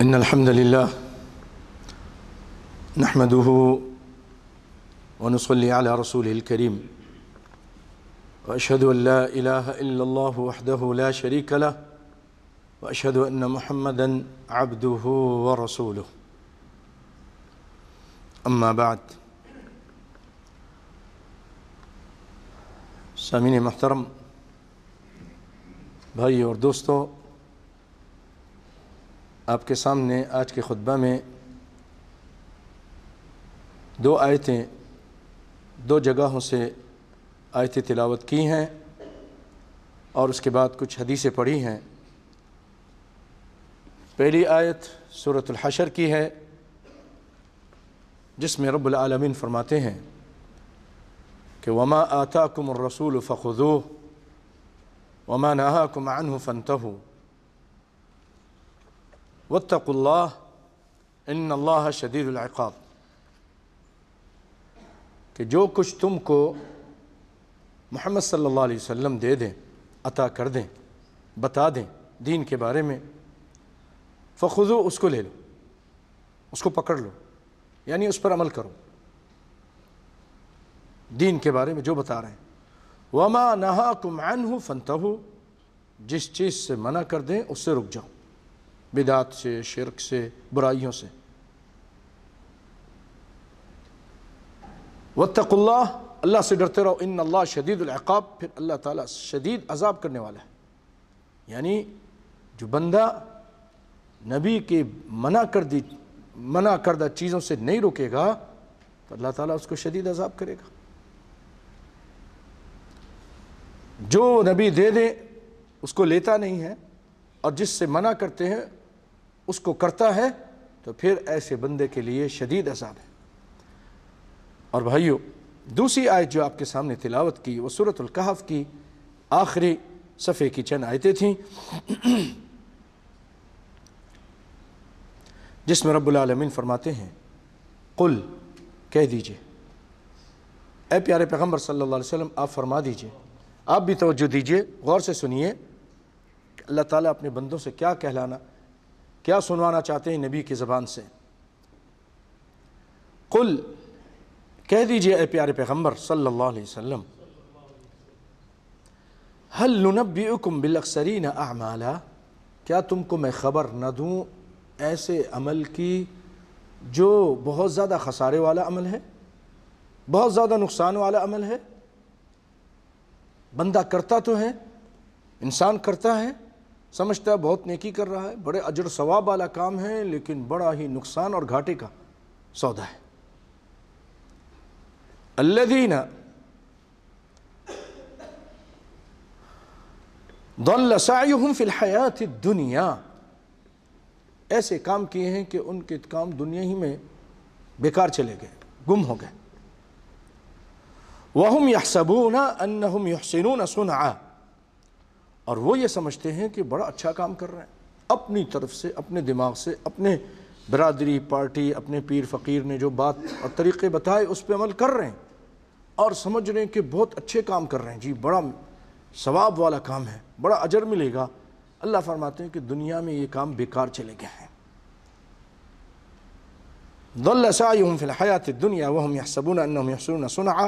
إن الحمد لله نحمده ونصلي على رسوله الكريم وأشهد أن لا إله إلا الله وحده لا شريك له وأشهد أن محمدًا عبده ورسوله أما بعد سامعین محترم بھائی اور دوستو، آپ کے سامنے آج کے خطبہ میں دو آیتیں دو جگہوں سے آیتیں تلاوت کی ہیں اور اس کے بعد کچھ حدیثیں پڑھی ہیں۔ پہلی آیت سورۃ الحشر کی ہے، جس میں رب العالمین فرماتے ہیں کہ وَمَا آتَاكُمُ الرَّسُولُ فَخُذُوهُ وَمَا نَهَاكُمْ عَنْهُ فَانْتَهُوا وَاتَّقُوا اللَّهَ إِنَّ اللَّهَ شَدِيدُ الْعِقَابِ، کہ جو کچھ تم کو محمد صلی اللہ علیہ وسلم دے دیں، عطا کر دیں، بتا دیں دین کے بارے میں، فَخُذُوهُ اس کو لے لو، اس کو پکڑ لو، یعنی اس پر عمل کرو، دین کے بارے میں جو بتا رہے ہیں۔ وَمَا نَهَاكُمْ عَنْهُ فَانْتَهُوا، جس چیز سے منع کر دیں اس سے رک جاؤ، بدعات سے، شرک سے، برائیوں سے۔ وَاتَّقُوا اللَّهَ، اللہ سے ڈرتے رہو، إِنَّ اللَّهَ شَدِيدُ الْعِقَابِ، پھر اللہ تعالیٰ شدید عذاب کرنے والا ہے۔ یعنی جو بندہ نبی کے منع کردہ چیزوں سے نہیں رکے گا تو اللہ تعالیٰ اس کو شدید عذاب کرے گا۔ جو نبی دے دے اس کو لیتا نہیں ہے اور جس سے منع کرتے ہیں اس کو کرتا ہے تو پھر ایسے بندے کے لیے شدید عذاب ہے۔ اور بھائیو، دوسری آیت جو آپ کے سامنے تلاوت کی وہ سورۃ الکہف کی آخری صفحے کی چند آیتیں تھیں، جس میں رب العالمین فرماتے ہیں قل، کہہ دیجئے، اے پیارے پیغمبر صلی اللہ علیہ وسلم آپ فرما دیجئے، آپ بھی توجہ دیجئے، غور سے سنیے کہ اللہ تعالیٰ اپنے بندوں سے کیا سنوانا چاہتے ہیں نبی کی زبان سے۔ قل، کہہ دیجئے اے پیارے پیغمبر صلی اللہ علیہ وسلم، هل ننبئکم بالاخسرین اعمالا، کیا تم کو میں خبر نہ دوں ایسے عمل کی جو بہت زیادہ خسارے والا عمل ہے، بہت زیادہ نقصان والا عمل ہے۔ بندہ کرتا تو ہے، انسان کرتا ہے، سمجھتا ہے بہت نیکی کر رہا ہے، بڑے اجر ثواب والا کام ہے، لیکن بڑا ہی نقصان اور گھاٹے کا سودا ہے۔ الذین ضل سعیہم فی الحیاۃ الدنیا، ایسے کام کیے ہیں کہ ان کے کام دنیا ہی میں بیکار چلے گئے، گم ہو گئے۔ وَهُمْ يَحْسَبُونَ أَنَّهُمْ يُحْسِنُونَ صُنْعًا، اور وہ یہ سمجھتے ہیں کہ بڑا اچھا کام کر رہے ہیں، اپنی طرف سے، اپنے دماغ سے، اپنے برادری، پارٹی، اپنے پیر فقیر نے جو بات اور طریقے بتائے اس پہ عمل کر رہے ہیں اور سمجھ رہے ہیں کہ بہت اچھے کام کر رہے ہیں، جی بڑا ثواب والا کام ہے، بڑا اجر ملے گا۔ اللہ فرماتے ہیں کہ دنیا میں یہ کام بیکار چلے گئے ہیں۔ ضل سعیہم فی الحیاۃ الدنیا وہم یحسبون انہم یحسنون صنعا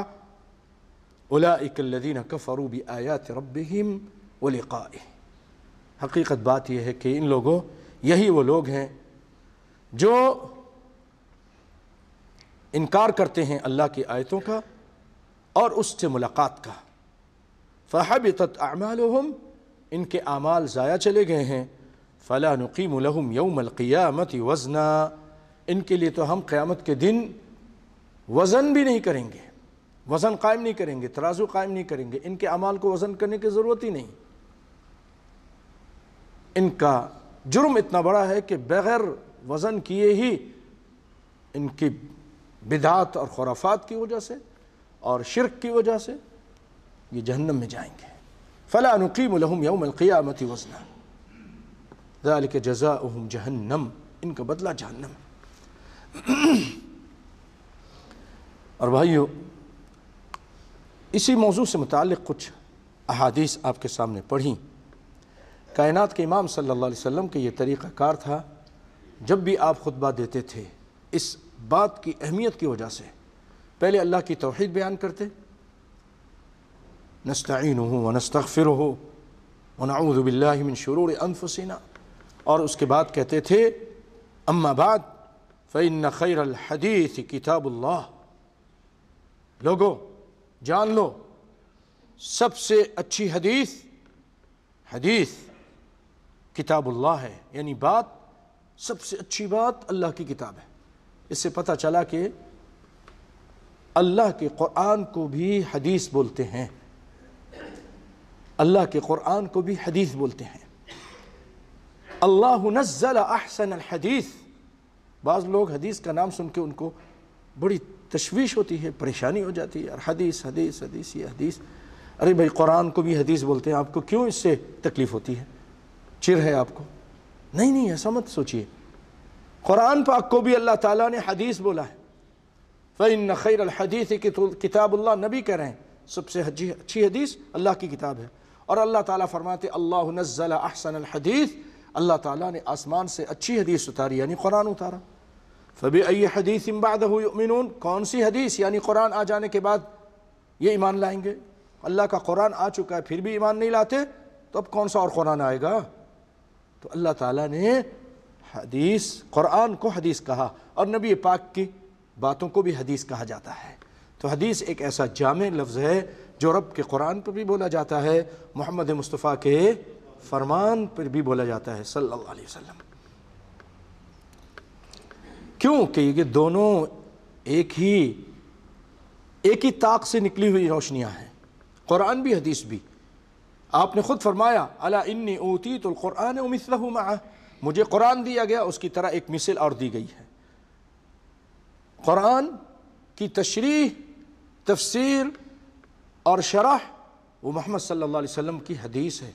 اولئک الذین کفروا بآیات ربہم ولقائہ، حقیقت بات یہ ہے کہ ان لوگوں، یہی وہ لوگ ہیں جو انکار کرتے ہیں اللہ کی آیتوں کا اور اس سے ملاقات کا۔ فحبطت اعمالہم، ان کے اعمال ضائع چلے گئے ہیں۔ فلا نقیم لہم یوم القیامۃ وزنا، ان کے لیے تو ہم قیامت کے دن وزن بھی نہیں کریں گے، وزن قائم نہیں کریں گے، ترازو قائم نہیں کریں گے، ان کے اعمال کو وزن کرنے کی ضرورت ہی نہیں۔ ان کا جرم اتنا بڑا ہے کہ بغیر وزن کیے ہی ان کی بدعات اور خرافات کی وجہ سے اور شرک کی وجہ سے یہ جہنم میں جائیں گے۔ فلا نقیم لہم یوم القیامۃ وزنا ذلک جزاؤہم جہنم، ان کا بدلہ جہنم۔ اور بھائیو، اسی موضوع سے متعلق کچھ احادیث آپ کے سامنے پڑھیں۔ کائنات کے امام صلی اللہ علیہ وسلم کے یہ طریقہ کار تھا، جب بھی آپ خطبہ دیتے تھے اس بات کی اہمیت کی وجہ سے پہلے اللہ کی توحید بیان کرتے، نستعینہ ونستغفرہ ونعوذ باللہ من شرور انفسنا، اور اس کے بعد کہتے تھے اما بعد فإن خیر الحدیث کتاب اللہ، لوگو جان لو سب سے اچھی حدیث کتاب اللہ ہے، یعنی بات، سب سے اچھی بات اللہ کی کتاب ہے۔ اس سے پتہ چلا کہ اللہ کے قرآن کو بھی حدیث بولتے ہیں، اللہ کے قرآن کو بھی حدیث بولتے ہیں۔ اللہ نزل احسن الحدیث، بعض لوگ حدیث کا نام سن کے ان کو بڑی تشویش ہوتی ہے، پریشانی ہو جاتی ہے، یار حدیث حدیث حدیث یہ حدیث، ارے بھائی قرآن کو بھی حدیث بولتے ہیں، آپ کو کیوں اس سے تکلیف ہوتی ہے، چر ہے آپ کو؟ نہیں ایسا مت سوچئے، قرآن پاک کو بھی اللہ تعالیٰ نے حدیث بولا ہے۔ فَإِنَّ خَيْرَ الْحَدِيثِ کتاب اللہ، نبی کہہ رہے ہیں سب سے اچھی حدیث اللہ کی کتاب ہے، اور اللہ تعالیٰ فرماتے اللہ نزل احسن الحدیث، اللہ تعالیٰ نے آسمان سے اچھی حدیث اتاری یعنی قرآن اتارا۔ فَبِأَيِّ حَدِيثٍ بَعْدَهُ يُؤْمِنُونَ، کون سی حدیث یعنی قرآن آ جانے کے بعد یہ ایمان لائیں گے؟ اللہ کا قرآن آ چکا ہے پھر بھی ایمان نہیں لاتے تو اب کون سا اور قرآن آئے گا؟ تو اللہ تعالیٰ نے قرآن کو حدیث کہا، اور نبی پاک کی باتوں کو بھی حدیث کہا جاتا ہے۔ تو حدیث ایک ایسا جامع لفظ ہے جو رب کے قرآن پر بھی بولا جاتا ہے، محمد مصطفیٰ کے فرمان پر بھی بولا جاتا ہے صلی اللہ علیہ وسلم۔ کیوں کہ یہ دونوں ایک ہی طاق سے نکلی ہوئی روشنیاں ہیں، قرآن بھی حدیث بھی۔ آپ نے خود فرمایا الا انی اوتیت القرآن ومثلہ معہ، مجھے قرآن دیا گیا اس کی طرح ایک مثل اور دی گئی ہے۔ قرآن کی تشریح، تفسیر اور شرح وہ محمد صلی اللہ علیہ وسلم کی حدیث ہے،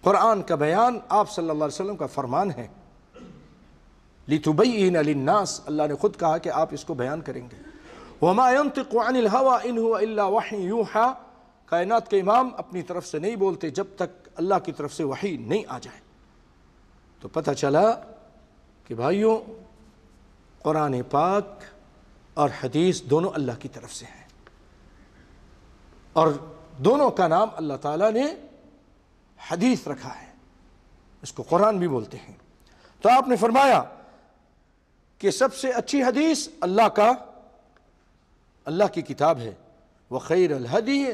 قرآن کا بیان آپ صلی اللہ علیہ وسلم کا فرمان ہے۔ لِتُبَيِّنَ لِلنَّاسِ، اللہ نے خود کہا کہ آپ اس کو بیان کریں گے۔ وَمَا يَنطِقُ عَنِ الْهَوَىٰ إِنْ هُوَ إِلَّا وَحْيٌ يُوحَىٰ، کائنات کے امام اپنی طرف سے نہیں بولتے جب تک اللہ کی طرف سے وحی نہیں آ جائے۔ تو پتہ چلا کہ بھائیوں قرآن پاک اور حدیث دونوں اللہ کی طرف سے ہیں، اور دونوں کا نام اللہ تعالیٰ نے حدیث رکھا ہے، اس کو قرآن بھی بولتے ہیں۔ تو آپ نے فرمایا کہ سب سے اچھی حدیث اللہ کی کتاب ہے، وخیر الہدی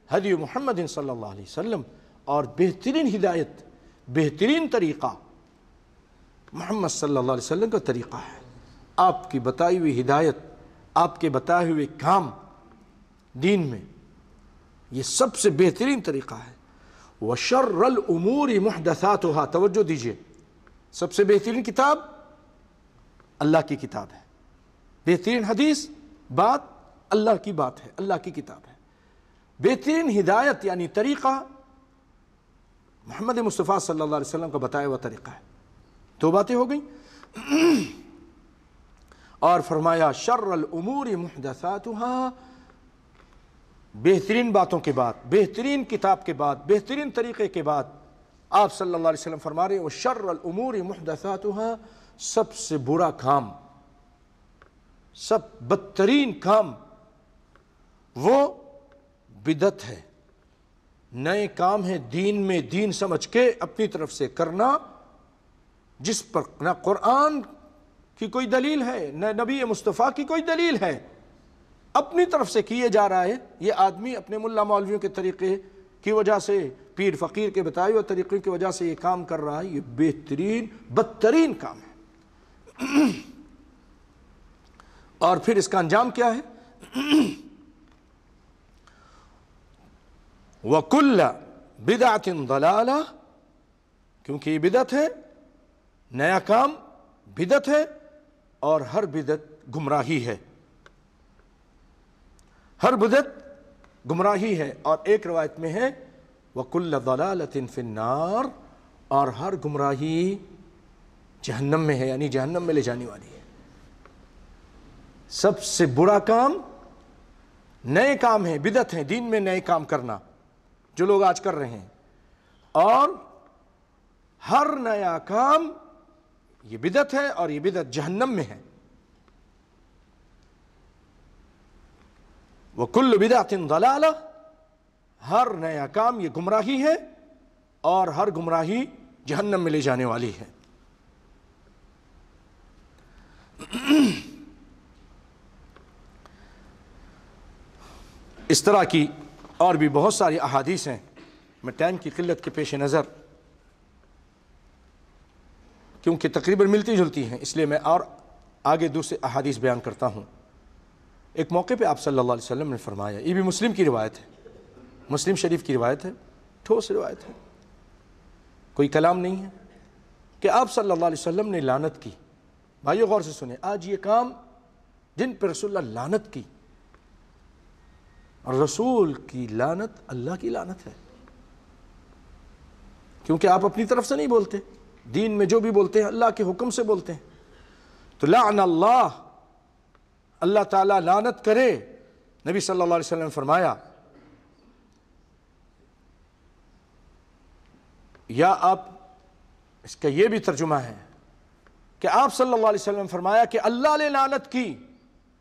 ہدی محمد صلی اللہ علیہ وسلم، اور بہترین ہدایت، بہترین طریقہ محمد صلی اللہ علیہ وسلم کا طریقہ ہے۔ آپ کی بتائی ہوئی ہدایت، آپ کے بتائے ہوئے کام دین میں، یہ سب سے بہترین طریقہ ہے۔ وَشَرَّ الْأُمُورِ مُحْدَثَاتُهَا، توجہ دیجئے، سب سے بہترین کتاب اللہ کی کتاب ہے، بہترین حدیث بات اللہ کی بات ہے، اللہ کی کتاب ہے، بہترین ہدایت یعنی طریقہ محمد مصطفیٰ صلی اللہ علیہ وسلم کا بتایا ہوا طریقہ ہے۔ دو باتیں ہو گئیں، اور فرمایا شر الامور محدثاتها، بہترین باتوں کے بعد، بہترین کتاب کے بعد، بہترین طریقے کے بعد آپ صلی اللہ علیہ وسلم فرما رہے ہیں وشر الامور محدثاتها، سب سے برا کام، سب بدترین کام وہ بدعت ہے، نئے کام ہے دین میں، دین سمجھ کے اپنی طرف سے کرنا، جس پر نہ قرآن کی کوئی دلیل ہے نہ نبی مصطفیٰ کی کوئی دلیل ہے، اپنی طرف سے کیے جا رہا ہے۔ یہ آدمی اپنے ملا مولویوں کے طریقے کی وجہ سے، پیر فقیر کے بتائے ہوئے طریقے کی وجہ سے یہ کام کر رہا ہے، یہ بہترین بدترین کام ہے۔ اور پھر اس کا انجام کیا ہے؟ وَكُلَّ بِدْعَةٍ ضَلَالَةٍ، کیونکہ یہ بدعت ہے، نیا کام بدعت ہے، اور ہر بدعت گمراہی ہے، ہر بدعت گمراہی ہے۔ اور ایک روایت میں ہے وَكُلَّ ضَلَالَةٍ فِي النَّارِ، اور ہر گمراہی جہنم میں ہے، یعنی جہنم میں لے جانے والی ہے۔ سب سے برا کام نئے کام ہیں، بدعت ہیں، دین میں نئے کام کرنا جو لوگ آج کر رہے ہیں، اور ہر نیا کام یہ بدعت ہے اور یہ بدعت جہنم میں ہے. وَكُلُّ بِدْعَةٍ ضَلَالَةٍ، ہر نیا کام یہ گمراہی ہے اور ہر گمراہی جہنم میں لے جانے والی ہے. اس طرح کی اور بھی بہت ساری احادیث ہیں. میں ٹائم کی قلت کے پیش نظر، کیونکہ تقریباً ملتی جلتی ہیں، اس لیے میں اور آگے دوسرے احادیث بیان کرتا ہوں. ایک موقع پہ آپ صلی اللہ علیہ وسلم نے فرمایا، یہ بھی مسلم کی روایت ہے، مسلم شریف کی روایت ہے، ٹھوس روایت ہے، کوئی کلام نہیں ہے، کہ آپ صلی اللہ علیہ وسلم نے لعنت کی. بھائیو غور سے سنیں، آج یہ کام جن پر رسول اللہ لعنت کی، اور رسول کی لعنت اللہ کی لعنت ہے، کیونکہ آپ اپنی طرف سے نہیں بولتے، دین میں جو بھی بولتے ہیں اللہ کے حکم سے بولتے ہیں. تو لعن اللہ، اللہ تعالیٰ لعنت کرے. نبی صلی اللہ علیہ وسلم نے فرمایا، یا آپ اس کا یہ بھی ترجمہ ہے کہ آپ صلی اللہ علیہ وسلم نے فرمایا کہ اللہ نے لعنت کی.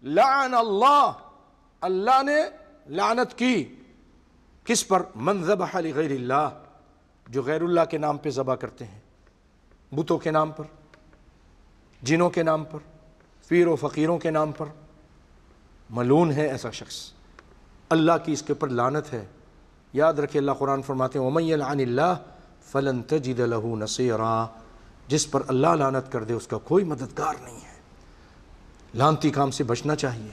لعن اللہ، اللہ نے لعنت کی کس پر؟ من ذبح لغیر اللہ، جو غیر اللہ کے نام پہ ذبح کرتے ہیں، بتوں کے نام پر، جنوں کے نام پر، پیر و فقیروں کے نام پر. ملعون ہے ایسا شخص، اللہ کی اس کے پر لعنت ہے. یاد رکھیں اللہ قرآن فرماتے ہیں وَمَن يَلْعَنِ اللَّهُ فَلَن تَجِدَ لَهُ نَصِيرًا، جس پر اللہ لعنت کر دے اس کا کوئی مددگار نہیں ہے. لعنتی کام سے بچنا چاہیے.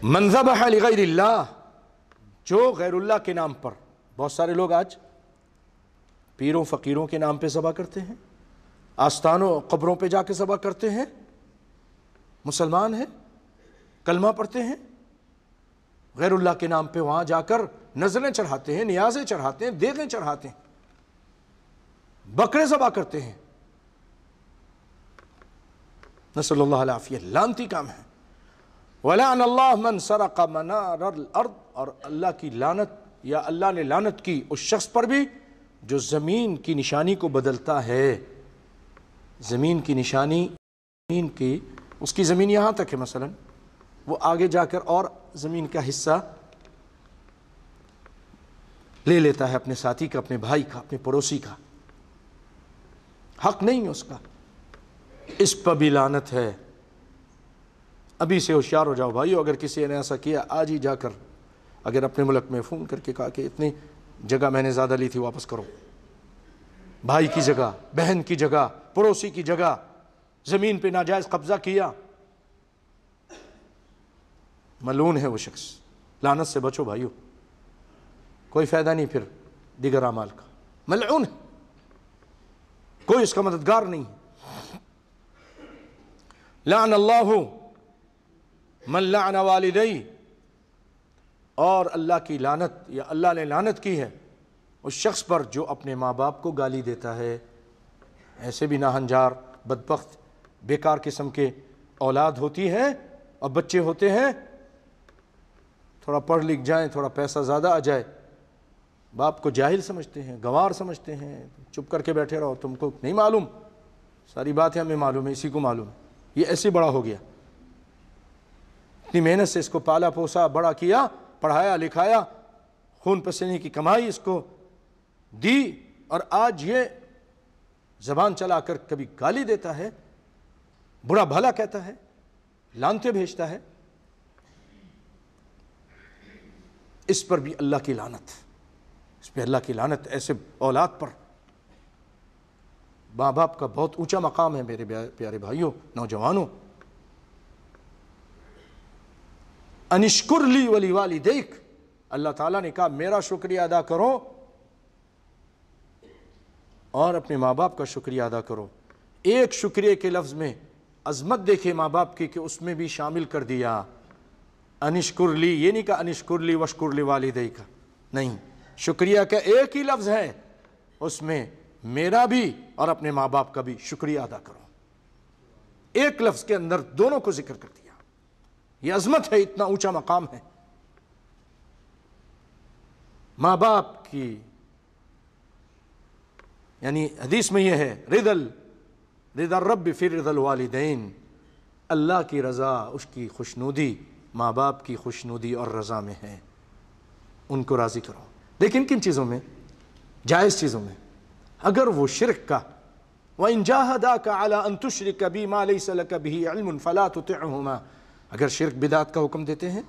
من ذبح لغیر اللہ، جو غیر اللہ کے نام پر، بہت سارے لوگ آج پیروں فقیروں کے نام پہ ذبح کرتے ہیں، آستانوں قبروں پہ جا کے ذبح کرتے ہیں، مسلمان ہیں، کلمہ پڑھتے ہیں، غیر اللہ کے نام پہ وہاں جا کر نذریں چڑھاتے ہیں، نیازیں چڑھاتے ہیں، دیگیں چڑھاتے ہیں، بکرے ذبح کرتے ہیں. نسأل اللہ العافیہ، لعنتی کام ہے. وَلَعْنَ اللَّهُ مَنْ سَرَقَ مَنَارَ الْأَرْضِ، اور اللہ کی لعنت یا اللہ نے لعنت کی اس شخص پر بھی جو زمین کی نشانی کو بدلتا ہے. زمین کی نشانی، زمین کی، اس کی زمین یہاں تک ہے، مثلا وہ آگے جا کر اور زمین کا حصہ لے لیتا ہے اپنے ساتھی کا، اپنے بھائی کا، اپنے پڑوسی کا. حق نہیں ہے اس کا، اس پر بھی لعنت ہے. ابھی سے ہوشیار ہو جاؤ بھائیو، اگر کسی نے ایسا کیا آج ہی جا کر اگر اپنے ملک میں فون کر کے کہا کہ اتنی جگہ میں نے زیادہ لی تھی واپس کرو. بھائی کی جگہ، بہن کی جگہ، پڑوسی کی جگہ، زمین پہ ناجائز قبضہ کیا، ملعون ہے وہ شخص. لعنت سے بچو بھائیو، کوئی فائدہ نہیں پھر دیگر اعمال کا. ملعون ہے، کوئی اس کا مددگار نہیں. لعن اللہ من لعن والدی، اور اللہ کی لعنت یا اللہ نے لعنت کی ہے اس شخص پر جو اپنے ماں باپ کو گالی دیتا ہے. ایسے بھی ناہنجار بدبخت بیکار قسم کے اولاد ہوتی ہے اور بچے ہوتے ہیں، تھوڑا پڑھ لکھ جائیں، تھوڑا پیسہ زیادہ آ جائے، باپ کو جاہل سمجھتے ہیں، گنوار سمجھتے ہیں، چپ کر کے بیٹھے رہو، تم کو نہیں معلوم، ساری باتیں ہمیں معلوم ہے، اسی کو معلوم ہے، یہ ایسے بڑا ہو گیا، اتنی محنت سے اس کو پالا پوسا، بڑا کیا، پڑھایا لکھایا، خون پسینے کی کمائی اس کو دی، اور آج یہ زبان چلا کر کبھی گالی دیتا ہے، برا بھلا کہتا ہے، لعنتیں بھیجتا ہے. اس پر بھی اللہ کی لعنت، اس پہ اللہ کی لعنت. ایسے اولاد پر ماں باپ کا بہت اونچا مقام ہے میرے پیارے بھائیوں، نوجوانوں. انشکر لی ولی والدیک، اللہ تعالیٰ نے کہا میرا شکریہ ادا کرو اور اپنے ماں باپ کا شکریہ ادا کرو. ایک شکریہ کے لفظ میں عظمت دیکھے ماں باپ کی کہ اس میں بھی شامل کر دیا. انشکر لی، یہ نہیں کہا انشکر لی وشکر لی والدیک، نہیں، شکریہ کا ایک ہی لفظ ہے، اس میں میرا بھی اور اپنے ماں باپ کا بھی شکریہ ادا کرو. ایک لفظ کے اندر دونوں کو ذکر کر دیا. یہ عظمت ہے، اتنا اونچا مقام ہے. ماں باپ کی، یعنی حدیث میں یہ ہے رضا الرب فی رضا الوالدین، اللہ کی رضا، اس کی خوشنودی ماں باپ کی خوشنودی اور رضا میں ہے، ان کو راضی کرو۔ لیکن کن چیزوں میں؟ جائز چیزوں میں۔ اگر وہ شرک کا وَإِن جَاهَدَاكَ عَلَىٰ أَن تُشْرِكَ بِي مَا لَيْسَ لَكَ بِهِ عِلْمٌ فَلَا تُطِعْهُمَا، اگر شرک بدعت کا حکم دیتے ہیں،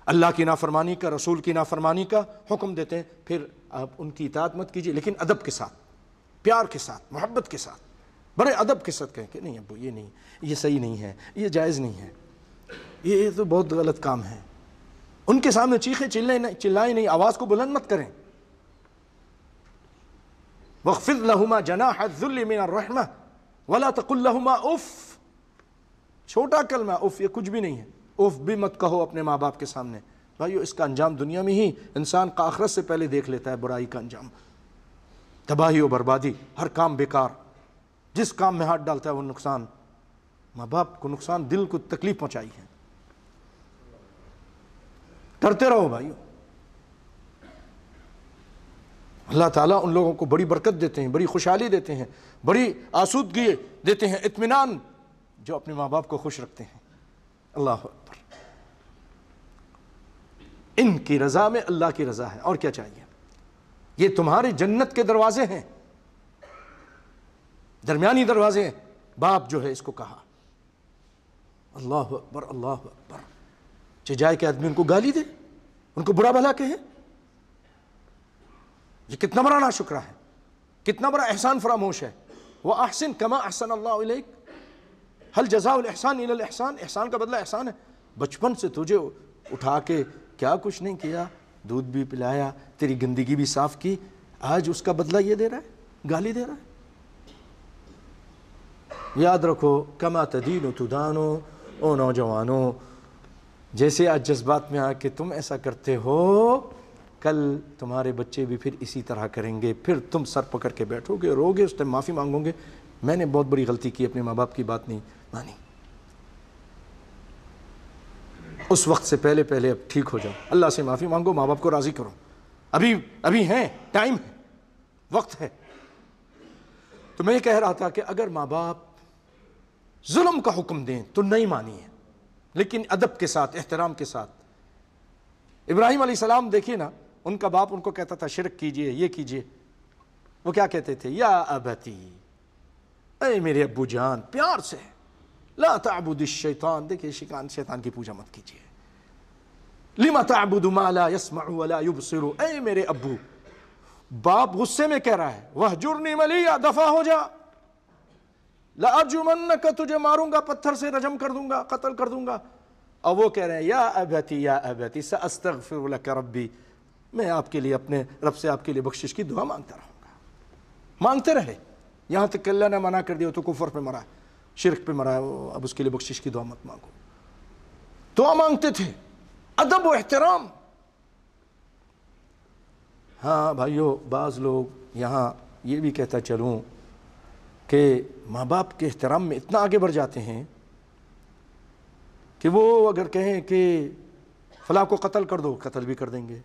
اللہ کی نافرمانی کا، رسول کی نافرمانی کا حکم دیتے ہیں، پھر آپ ان کی اطاعت مت کیجیے، لیکن ادب کے ساتھ، پیار کے ساتھ، محبت کے ساتھ، بڑے ادب کے ساتھ کہیں کہ نہیں ابو یہ نہیں، یہ صحیح نہیں ہے، یہ جائز نہیں ہے، یہ تو بہت غلط کام ہے۔ ان کے سامنے چیخیں چلائیں نہیں، آواز کو بلند مت کریں۔ وَاخْفِضْ لَهُمَا جَنَاحَ الذُّلِّ مِنَ الرَّحْمَةِ وَلَا تَقُلْ لَهُمَا اُفْ، چھوٹا کلمہ اف، یہ کچھ بھی نہیں ہے، اف بھی مت کہو اپنے ماں باپ کے سامنے۔ بھائیو اس کا انجام دنیا میں ہی انسان کا آخرت سے پہلے دیکھ لیتا ہے، برائی کا انجام، تباہی و بربادی، ہر کام بیکار، جس کام میں ہاتھ ڈالتا ہے وہ نقصان، ماں باپ کو نقصان، دل کو تکلیف پہنچائی ہے۔ کرتے رہو بھائیو، اللہ تعالیٰ ان لوگوں کو بڑی برکت دیتے ہیں، بڑی خوشحالی دیتے ہیں، بڑی آسودگی دیتے ہیں، اطمینان، جو اپنے ماں باپ کو خوش رکھتے ہیں۔ اللہ اکبر، ان کی رضا میں اللہ کی رضا ہے، اور کیا چاہیے؟ یہ تمہارے جنت کے دروازے ہیں، درمیانی دروازے ہیں، باپ جو ہے اس کو کہا۔ اللہ اکبر، اللہ اکبر، جائے کہ آدمی ان کو گالی دے، ان کو برا بھلا کہے، یہ کتنا بڑا ناشکرہ ہے، کتنا بڑا احسان فراموش ہے۔ وَأَحْسِن كَمَا أَحْسَنَ اللَّهُ إِلَيْكَ، هل جزاء الإحسان إلا الإحسان، احسان کا بدلہ احسان ہے۔ بچپن سے تجھے اٹھا کے کیا کچھ نہیں کیا، دودھ بھی پلایا، تیری گندگی بھی صاف کی، آج اس کا بدلہ یہ دے رہا ہے، گالی دے رہا ہے۔ یاد رکھو کما تدین تدانو، او نوجوانوں، جیسے آج جذبات میں آ کے تم ایسا کرتے ہو، کل تمہارے بچے بھی پھر اسی طرح کریں گے، پھر تم سر پکڑ کے بیٹھو گے، رو گے، اس ٹائم معافی مانگو گے، میں نے بہت بڑی غلطی کی، اپنے ماں باپ کی بات نہیں مانی۔ اس وقت سے پہلے اب ٹھیک ہو جاؤ، اللہ سے معافی مانگو، ماں باپ کو راضی کرو، ابھی ہیں، ٹائم ہے، وقت ہے۔ تو میں یہ کہہ رہا تھا کہ اگر ماں باپ ظلم کا حکم دیں تو نہیں مانی ہے، لیکن ادب کے ساتھ، احترام کے ساتھ۔ ابراہیم علیہ السلام دیکھیے نا، ان کا باپ ان کو کہتا تھا شرک کیجئے، یہ کیجئے، وہ کیا کہتے تھے؟ یا ابتی، اے میرے ابو جان، پیار سے، لا تعبد الشیطان، دیکھیے شیطان کی پوجا مت کیجئے، لما تعبد ما لا يسمع ولا يبصر، اے میرے ابو، باپ غصے میں کہہ رہا ہے، وَاہْجُرْنِی مَلِیًّا، دفع ہو جا، لَأَرْجُمَنَّکَ، تجھے ماروں گا، پتھر سے رجم کر دوں گا، قتل کر دوں گا۔ اور وہ کہہ رہے ہیں یا ابتی سأستغفر لک ربی، میں آپ کے لیے اپنے رب سے آپ کے لیے بخشش کی دعا مانگتا رہوں گا۔ مانگتے رہے، یہاں تک کہ اللہ نے منع کر دیا تو کفر پہ مرا، شرک پہ مرا، اب اس کے لیے بخشش کی دعا مت مانگو۔ دعا مانگتے تھے، ادب و احترام۔ ہاں بھائیو، بعض لوگ یہاں یہ بھی کہتا چلوں کہ ماں باپ کے احترام میں اتنا آگے بڑھ جاتے ہیں کہ وہ اگر کہیں کہ فلاں کو قتل کر دو، قتل بھی کر دیں گے۔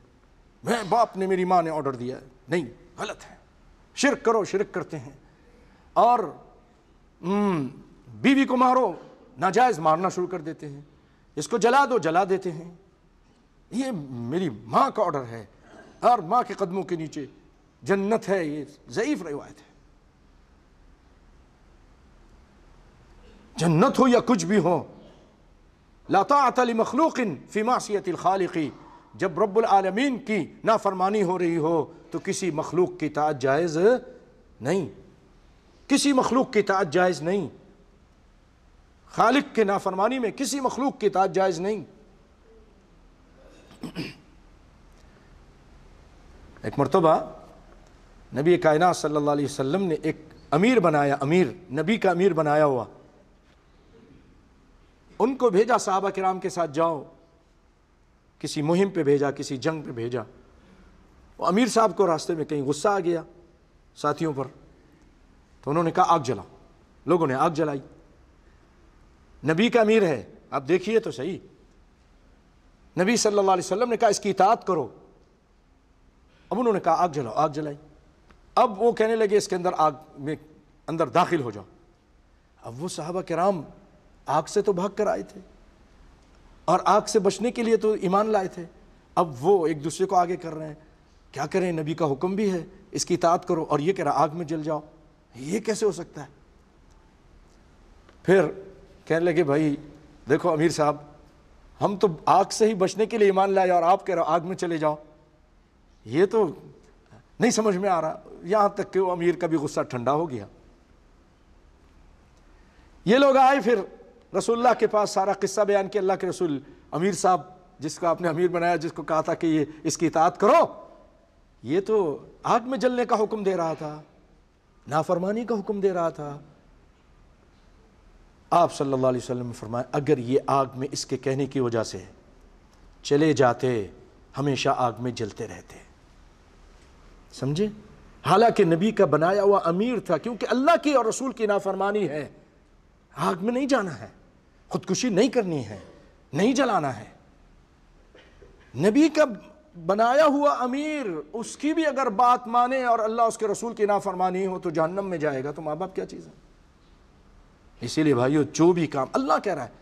میں باپ نے، میری ماں نے آرڈر دیا ہے، نہیں، غلط ہے، شرک کرو، شرک کرتے ہیں۔ اور بیوی کو مارو، ناجائز مارنا شروع کر دیتے ہیں، اس کو جلا دو، جلا دیتے ہیں، یہ میری ماں کا آرڈر ہے، اور ماں کے قدموں کے نیچے جنت ہے، یہ ضعیف روایت ہے۔ جنت ہو یا کچھ بھی ہو، لا طاعت لمخلوق فی معصیت الخالق، جب رب العالمین کی نافرمانی ہو رہی ہو تو کسی مخلوق کی اطاعت جائز نہیں، کسی مخلوق کی اطاعت جائز نہیں، خالق کے نافرمانی میں کسی مخلوق کی اطاعت جائز نہیں۔ ایک مرتبہ نبی کائنات صلی اللہ علیہ وسلم نے ایک امیر بنایا، امیر، نبی کا امیر بنایا ہوا، ان کو بھیجا صحابہ کرام کے ساتھ، جاؤ، کسی مہم پہ بھیجا، کسی جنگ پہ بھیجا۔ وہ امیر صاحب کو راستے میں کہیں غصہ آ گیا ساتھیوں پر، تو انہوں نے کہا آگ جلاؤ، لوگوں نے آگ جلائی۔ نبی کا امیر ہے، آپ دیکھیے تو صحیح، نبی صلی اللہ علیہ وسلم نے کہا اس کی اطاعت کرو، اب انہوں نے کہا آگ جلاؤ، آگ جلائی. اب وہ کہنے لگے اس کے اندر آگ میں اندر داخل ہو جاؤ. اب وہ صحابہ کرام آگ سے تو بھاگ کر آئے تھے اور آگ سے بچنے کے لیے تو ایمان لائے تھے. اب وہ ایک دوسرے کو آگے کر رہے ہیں، کیا کریں، نبی کا حکم بھی ہے اس کی اطاعت کرو، اور یہ کہہ رہا آگ میں جل جاؤ، یہ کیسے ہو سکتا ہے؟ پھر کہنے لگے بھائی دیکھو امیر صاحب، ہم تو آگ سے ہی بچنے کے لیے ایمان لائے اور آپ کہہ رہے ہو آگ میں چلے جاؤ، یہ تو نہیں سمجھ میں آ رہا. یہاں تک کہ وہ امیر کا بھی غصہ ٹھنڈا ہو گیا. یہ لوگ آئے پھر رسول اللہ کے پاس، سارا قصہ بیان کیا. اللہ کے رسول، امیر صاحب جس کو آپ نے امیر بنایا، جس کو کہا تھا کہ یہ اس کی اطاعت کرو، یہ تو آگ میں جلنے کا حکم دے رہا تھا، نافرمانی کا حکم دے رہا تھا. آپ صلی اللہ علیہ وسلم نے فرمایا اگر یہ آگ میں اس کے کہنے کی وجہ سے چلے جاتے ہمیشہ آگ میں جلتے رہتے. سمجھے؟ حالانکہ نبی کا بنایا ہوا امیر تھا، کیونکہ اللہ کی اور رسول کی نافرمانی ہے. آگ میں نہیں جانا ہے، خودکشی نہیں کرنی ہے، نہیں جلانا ہے. نبی کا بنایا ہوا امیر، اس کی بھی اگر بات مانے اور اللہ اس کے رسول کی نافرمانی ہو تو جہنم میں جائے گا. تو ماں باپ کیا چیز ہے؟ اسی لیے بھائیو، جو بھی کام اللہ کہہ رہا ہے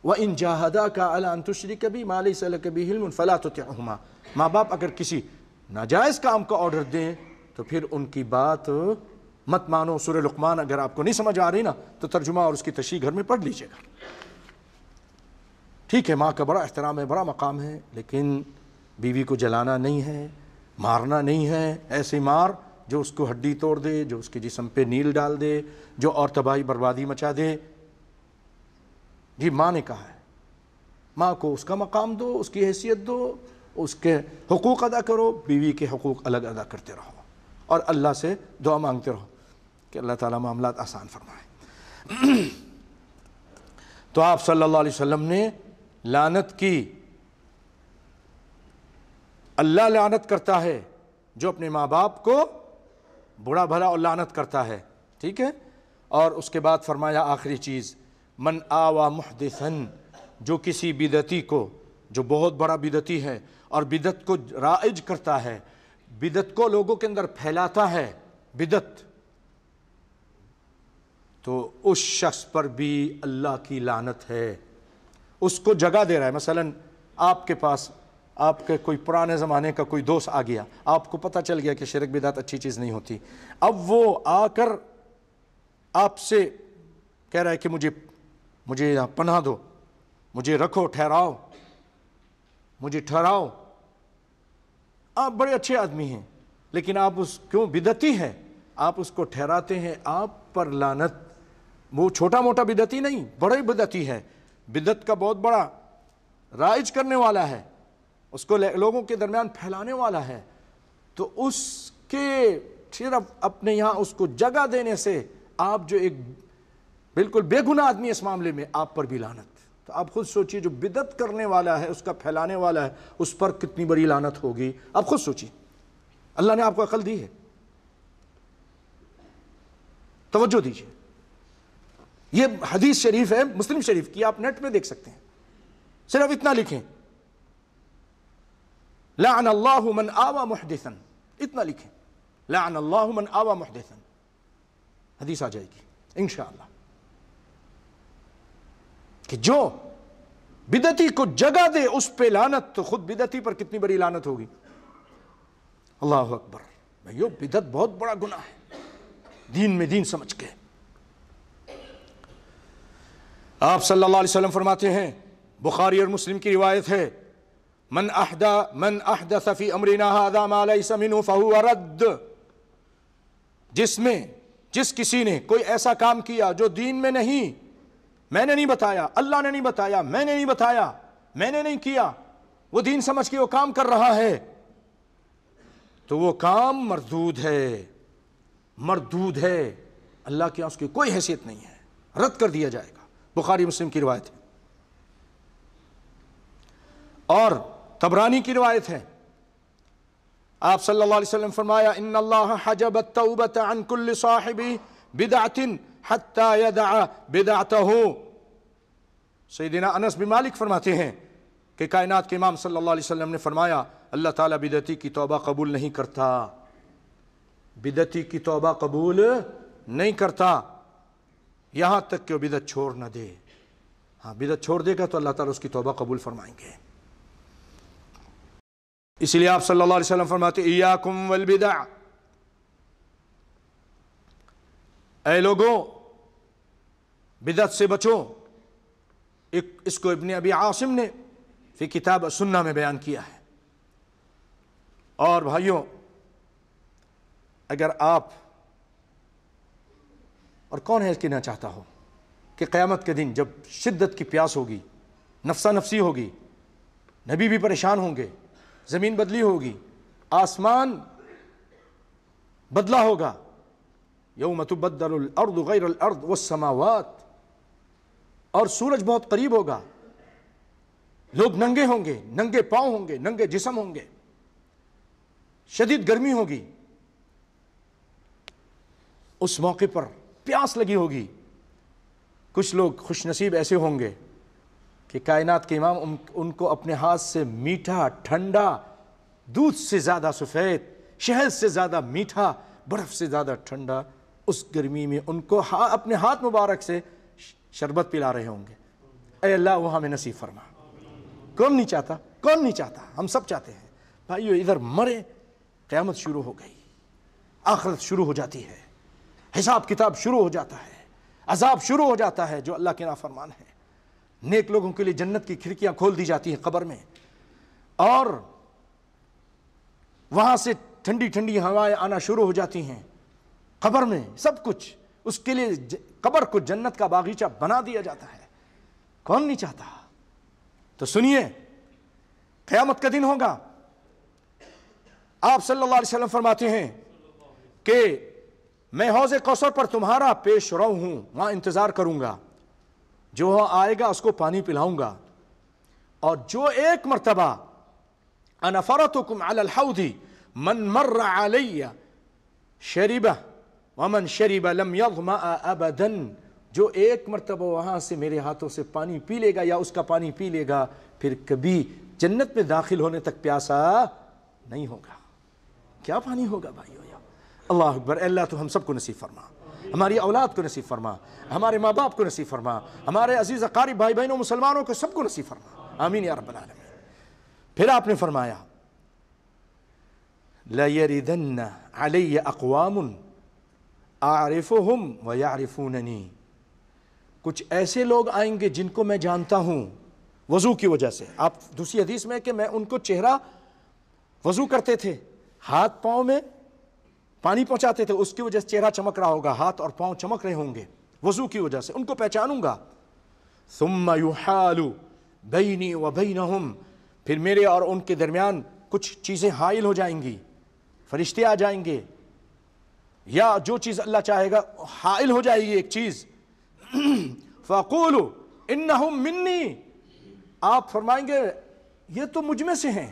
وَإِن جَاهَدَاكَ عَلَىٰ أَن تُشْرِكَ بِي مَا لَيْسَ لَكَ بِهِ عِلْمٌ فَلَا تُطِعْهُمَا. ماں باپ اگر کسی ناجائز کام کا آرڈر دیں تو پھر ان کی بات مت مانو. سورہ لقمان اگر آپ کو نہیں سمجھ آ رہی نا تو ترجمہ اور اس کی تشریح گھر میں پڑھ لیجئے گا. ٹھیک ہے، ماں کا بڑا احترام ہے، بڑا مقام ہے، لیکن بیوی کو جلانا نہیں ہے، مارنا نہیں ہے. ایسی مار جو اس کو ہڈی توڑ دے، جو اس کے جسم پہ نیل ڈال دے، جو اور تباہی بربادی مچا دے. جی ماں نے کہا ہے، ماں کو اس کا مقام دو، اس کی حیثیت دو، اس کے حقوق ادا کرو. بیوی کے حقوق الگ ادا کرتے رہو اور اللہ سے دعا مانگتے رہو کہ اللہ تعالیٰ معاملات آسان فرمائے. تو آپ صلی اللہ علیہ وسلم نے لعنت کی. اللہ لعنت کرتا ہے جو اپنے ماں باپ کو برا بھلا اور لعنت کرتا ہے. ٹھیک ہے. اور اس کے بعد فرمایا آخری چیز، من آوى محدثاً، جو کسی بدعتی کو، جو بہت بڑا بدعتی ہے اور بدعت کو رائج کرتا ہے، بدعت کو لوگوں کے اندر پھیلاتا ہے، بدعت، تو اس شخص پر بھی اللہ کی لعنت ہے. اس کو جگہ دے رہا ہے. مثلا آپ کے پاس آپ کے کوئی پرانے زمانے کا کوئی دوست آ گیا، آپ کو پتہ چل گیا کہ شرک بدعت اچھی چیز نہیں ہوتی. اب وہ آ کر آپ سے کہہ رہا ہے کہ مجھے پناہ دو، مجھے رکھو، ٹھہراؤ، مجھے ٹھہراؤ. آپ بڑے اچھے آدمی ہیں لیکن آپ اس کیوں بدعتی ہیں، آپ اس کو ٹھہراتے ہیں، آپ پر لعنت. وہ چھوٹا موٹا بدعتی نہیں، بڑا ہی بدعتی ہے، بدعت کا بہت بڑا رائج کرنے والا ہے، اس کو لوگوں کے درمیان پھیلانے والا ہے. تو اس کے صرف اپنے یہاں اس کو جگہ دینے سے آپ جو ایک بالکل بے گناہ آدمی اس معاملے میں، آپ پر بھی لعنت. تو آپ خود سوچئے جو بدعت کرنے والا ہے، اس کا پھیلانے والا ہے، اس پر کتنی بڑی لعنت ہوگی. آپ خود سوچئے. اللہ نے آپ کو عقل دی ہے، توجہ دیجئے. یہ حدیث شریف ہے مسلم شریف کی، آپ نیٹ میں دیکھ سکتے ہیں. صرف اتنا لکھیں، لعن اللہ من آوى محدثا، اتنا لکھیں، لعن اللہ من آوى محدثا. حدیث آ جائے گی انشاءاللہ کہ جو بدعتی کو جگہ دے اس پہ لعنت، تو خود بدعتی پر کتنی بڑی لعنت ہوگی. اللہ اکبر. بھائیو، بدعت بہت بڑا گناہ ہے، دین میں دین سمجھ کے. آپ صلی اللہ علیہ وسلم فرماتے ہیں، بخاری اور مسلم کی روایت ہے، من احدث فی امرنا ھذا ما لیس منہ فہو رد. جس کسی نے کوئی ایسا کام کیا جو دین میں نہیں، میں نے نہیں بتایا، اللہ نے نہیں بتایا، میں نے نہیں بتایا، میں نے نہیں کیا، وہ دین سمجھ کے وہ کام کر رہا ہے، تو وہ کام مردود ہے، مردود ہے. اللہ کے یہاں اس کی کوئی حیثیت نہیں ہے، رد کر دیا جائے گا. بخاری مسلم کی روایت ہے. اور طبرانی کی روایت ہے، آپ صلی اللہ علیہ وسلم فرمایا، ان اللہ حجب التوبۃ عن کل صاحب بدعۃ حتی یدع بدعتہ. سیدنا انس بن مالک فرماتے ہیں کہ کائنات کے امام صلی اللہ علیہ وسلم نے فرمایا اللہ تعالیٰ بدعتی کی توبہ قبول نہیں کرتا، بدعتی کی توبہ قبول نہیں کرتا یہاں تک کہ وہ بدعت چھوڑ نہ دے۔ ہاں بدعت چھوڑ دے گا تو اللہ تعالیٰ اس کی توبہ قبول فرمائیں گے۔ اس لیے آپ صلی اللہ علیہ وسلم فرماتے ایاکم والبدع، اے لوگوں بدعت سے بچو۔ اس کو ابن ابی عاصم نے فی کتاب السنہ میں بیان کیا ہے۔ اور بھائیوں اگر آپ، اور کون ہے اس کی نہ چاہتا ہو کہ قیامت کے دن جب شدت کی پیاس ہوگی، نفسا نفسی ہوگی، نبی بھی پریشان ہوں گے، زمین بدلی ہوگی، آسمان بدلا ہوگا، یوم تبدل الارض غیر الارض والسماوات، اور سورج بہت قریب ہوگا، لوگ ننگے ہوں گے، ننگے پاؤں ہوں گے، ننگے جسم ہوں گے، شدید گرمی ہوگی، اس موقع پر پیاس لگی ہوگی۔ کچھ لوگ خوش نصیب ایسے ہوں گے کہ کائنات کے امام ان کو اپنے ہاتھ سے میٹھا ٹھنڈا، دودھ سے زیادہ سفید، شہد سے زیادہ میٹھا، برف سے زیادہ ٹھنڈا، اس گرمی میں ان کو اپنے ہاتھ مبارک سے شربت پلا رہے ہوں گے۔ اے اللہ وہ ہمیں نصیب فرما۔ کون نہیں چاہتا؟ کون نہیں چاہتا؟ ہم سب چاہتے ہیں۔ بھائیو ادھر مرے، قیامت شروع ہو گئی، آخرت شروع ہو جاتی ہے، حساب کتاب شروع ہو جاتا ہے، عذاب شروع ہو جاتا ہے جو اللہ کے نافرمان ہے۔ نیک لوگوں کے لیے جنت کی کھڑکیاں کھول دی جاتی ہیں قبر میں، اور وہاں سے ٹھنڈی ٹھنڈی ہوائیں آنا شروع ہو جاتی ہیں قبر میں، سب کچھ اس کے لیے قبر کو جنت کا باغیچہ بنا دیا جاتا ہے۔ کون نہیں چاہتا؟ تو سنیے قیامت کا دن ہوگا، آپ صلی اللہ علیہ وسلم فرماتے ہیں کہ میں حوض کوثر پر تمہارا پیش رو ہوں، وہاں انتظار کروں گا، جو وہاں آئے گا اس کو پانی پلاؤں گا، اور جو ایک مرتبہ انا فرطکم علی الحوض من مر علی شربہ ومن شرب لم یظمأ ابدا، جو ایک مرتبہ وہاں سے میرے ہاتھوں سے پانی پی لے گا یا اس کا پانی پی لے گا، پھر کبھی جنت میں داخل ہونے تک پیاسا نہیں ہوگا۔ کیا پانی ہوگا بھائیو؟ اللہ اکبر۔ اللہ تو ہم سب کو نصیب فرما، ہماری اولاد کو نصیب فرما، ہمارے ماں باپ کو نصیب فرما، ہمارے عزیز اقارب بھائی بہنوں مسلمانوں کو سب کو نصیب فرما، آمین یا رب العالمین۔ پھر آپ نے فرمایا لَيَرِدَنَّ عَلَيَّ أَقْوَامٌ أَعْرِفُهُمْ وَيَعْرِفُونَنِي، کچھ ایسے لوگ آئیں گے جن کو میں جانتا ہوں وضو کی وجہ سے۔ آپ دوسری حدیث میں کہ میں ان کو چہرہ وضو کرتے تھے، ہاتھ پاؤں میں پانی پہنچاتے تھے، اس کی وجہ سے چہرہ چمک رہا ہوگا، ہاتھ اور پاؤں چمک رہے ہوں گے وضو کی وجہ سے، ان کو پہچانوں گا۔ ثم يحال بینی وبینہم، پھر میرے اور ان کے درمیان کچھ چیزیں حائل ہو جائیں گی، فرشتے آ جائیں گے، یا جو چیز اللہ چاہے گا حائل ہو جائے گی ایک چیز۔ فاقول انہم منی، آپ فرمائیں گے یہ تو مجھ میں سے ہیں،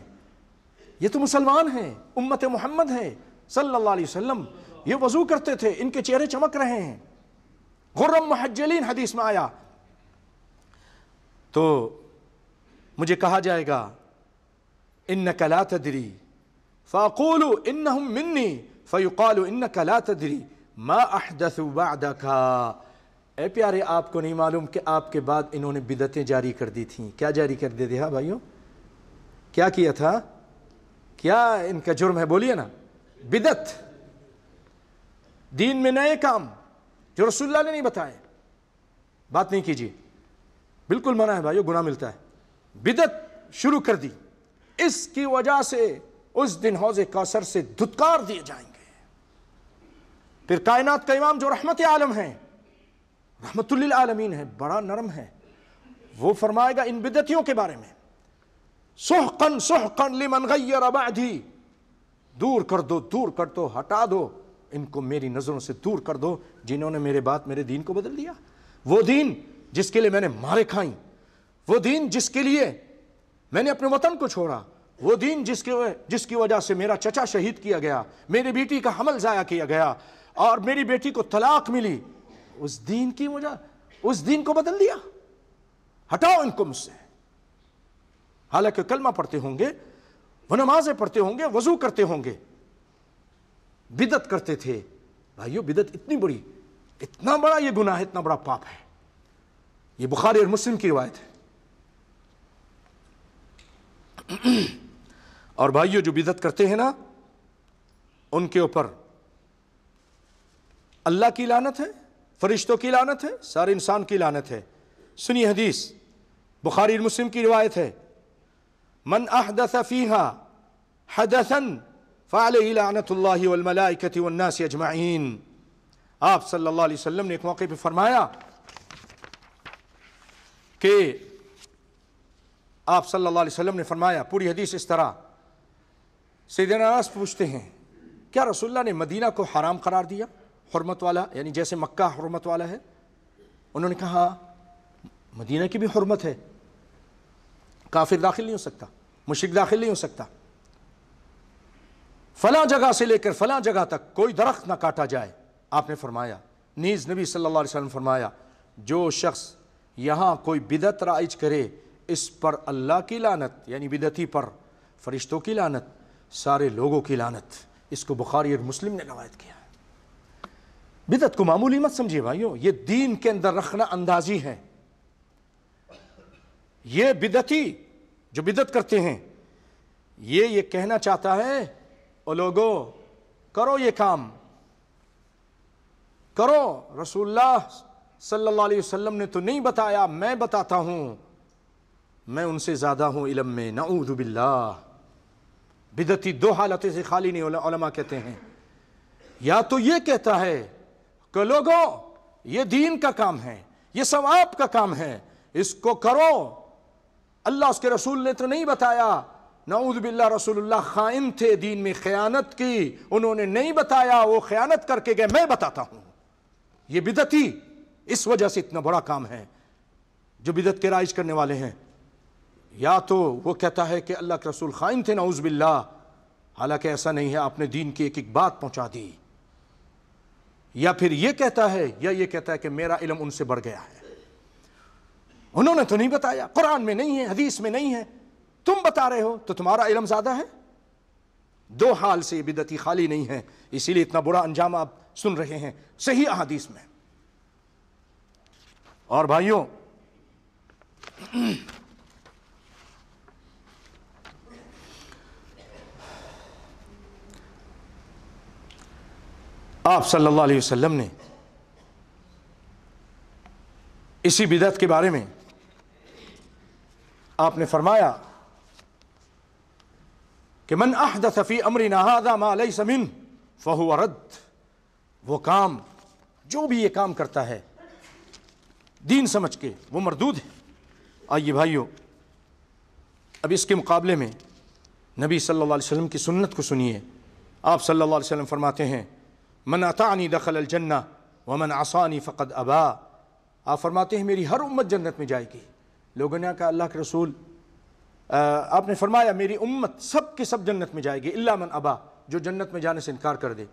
یہ تو مسلمان ہیں، امت محمد ہیں صلی اللہ علیہ وسلم، یہ وضو کرتے تھے، ان کے چہرے چمک رہے ہیں، غرم محجلین حدیث میں آیا۔ تو مجھے کہا جائے گا انک لا تدری، فاقول انہم منی فیقال انک لا تدری ما احدث بعدک، اے پیارے آپ کو نہیں معلوم کہ آپ کے بعد انہوں نے بدعتیں جاری کر دی تھیں۔ کیا جاری کر دے دیا بھائیوں؟ کیا کیا تھا؟ کیا ان کا جرم ہے؟ بولیے نا۔ بدعت، دین میں نئے کام جو رسول اللہ نے نہیں بتائے، بات نہیں کیجیے، بالکل منع ہے بھائیو، گناہ ملتا ہے۔ بدعت شروع کر دی، اس کی وجہ سے اس دن حوض کوثر سے دھتکار دیے جائیں گے۔ پھر کائنات کا امام جو رحمت عالم ہے، رحمت للعالمین ہے، بڑا نرم ہے، وہ فرمائے گا ان بدعتیوں کے بارے میں سحقا سحقا لمن غیر بعدی، دور کر دو، دور کر دو، ہٹا دو ان کو، میری نظروں سے دور کر دو جنہوں نے میرے بعد میرے دین کو بدل دیا۔ وہ دین جس کے لیے میں نے مارے کھائیں، وہ دین جس کے لیے میں نے اپنے وطن کو چھوڑا، وہ دین جس کی وجہ سے میرا چچا شہید کیا گیا، میری بیٹی کا حمل ضائع کیا گیا اور میری بیٹی کو طلاق ملی، اس دین کی وجہ، اس دین کو بدل دیا، ہٹاؤ ان کو مجھ سے۔ حالانکہ کلمہ پڑھتے ہوں گے، وہ نمازیں پڑھتے ہوں گے، وضو کرتے ہوں گے، بدعت کرتے تھے. بھائیو بدعت اتنی بڑی، اتنا بڑا یہ گناہ ہے، اتنا بڑا پاپ ہے. یہ بخاری اور مسلم کی روایت ہے. اور بھائیو جو بدعت کرتے ہیں نا، ان کے اوپر اللہ کی لعنت ہے، فرشتوں کی لعنت ہے، سارے انسان کی لعنت ہے. سنی حدیث بخاری اور مسلم کی روایت ہے، من احدث فیہا حدثا فعلیہ لعنت اللہ والملائکۃ والناس اجمعین. آپ صلی اللہ علیہ وسلم نے ایک موقع پہ فرمایا کہ آپ صلی اللہ علیہ وسلم نے فرمایا، پوری حدیث اس طرح. سیدنا انس پوچھتے ہیں کیا رسول اللہ نے مدینہ کو حرام قرار دیا، حرمت والا، یعنی جیسے مکہ حرمت والا ہے؟ انہوں نے کہا مدینہ کی بھی حرمت ہے، کافر داخل نہیں ہو سکتا، مشرک داخل نہیں ہو سکتا. فلاں جگہ سے لے کر فلاں جگہ تک کوئی درخت نہ کاٹا جائے. آپ نے فرمایا، نیز نبی صلی اللہ علیہ وسلم فرمایا، جو شخص یہاں کوئی بدعت رائج کرے اس پر اللہ کی لعنت، یعنی بدعتی پر فرشتوں کی لعنت، سارے لوگوں کی لعنت. اس کو بخاری اور مسلم نے روایت کیا. بدعت کو معمولی مت سمجھیے بھائیو، یہ دین کے اندر رکھنا اندازی ہے. یہ بدعتی جو بدعت کرتے ہیں یہ کہنا چاہتا ہے او لوگو کرو یہ کام کرو، رسول اللہ صلی اللہ علیہ وسلم نے تو نہیں بتایا، میں بتاتا ہوں، میں ان سے زیادہ ہوں علم میں. نعوذ باللہ. بدعتی دو حالتیں سے خالی نہیں. علماء کہتے ہیں یا تو یہ کہتا ہے کہ لوگوں یہ دین کا کام ہے، یہ ثواب کا کام ہے، اس کو کرو، اللہ اس کے رسول نے تو نہیں بتایا. نعوذ باللہ، رسول اللہ خائن تھے، دین میں خیانت کی، انہوں نے نہیں بتایا، وہ خیانت کر کے گئے، میں بتاتا ہوں. یہ بدعتی اس وجہ سے اتنا بڑا کام ہے جو بدعت کے رائج کرنے والے ہیں. یا تو وہ کہتا ہے کہ اللہ کے رسول خائن تھے، نعوذ باللہ، حالانکہ ایسا نہیں ہے، آپ نے دین کی ایک ایک بات پہنچا دی. یا پھر یہ کہتا ہے کہ میرا علم ان سے بڑھ گیا ہے، انہوں نے تو نہیں بتایا، قرآن میں نہیں ہے، حدیث میں نہیں ہے، تم بتا رہے ہو تو تمہارا علم زیادہ ہے. دو حال سے یہ بدعتی خالی نہیں ہے، اسی لیے اتنا برا انجام آپ سن رہے ہیں صحیح احادیث میں. اور بھائیوں آپ صلی اللہ علیہ وسلم نے اسی بدعت کے بارے میں آپ نے فرمایا کہ من احدث فی امرنا ھذا ما لیس منہ فہو رد. وہ کام، جو بھی یہ کام کرتا ہے دین سمجھ کے، وہ مردود ہے. آئیے بھائیو، اب اس کے مقابلے میں نبی صلی اللہ علیہ وسلم کی سنت کو سنیے. آپ صلی اللہ علیہ وسلم فرماتے ہیں من اطاعنی دخل الجنہ ومن عصانی فقد ابا. آپ فرماتے ہیں میری ہر امت جنت میں جائے گی. لوگوں نے کہا اللہ کے رسول، آپ نے فرمایا میری امت سب کے سب جنت میں جائے گی الا من ابا، جو جنت میں جانے سے انکار کر دے.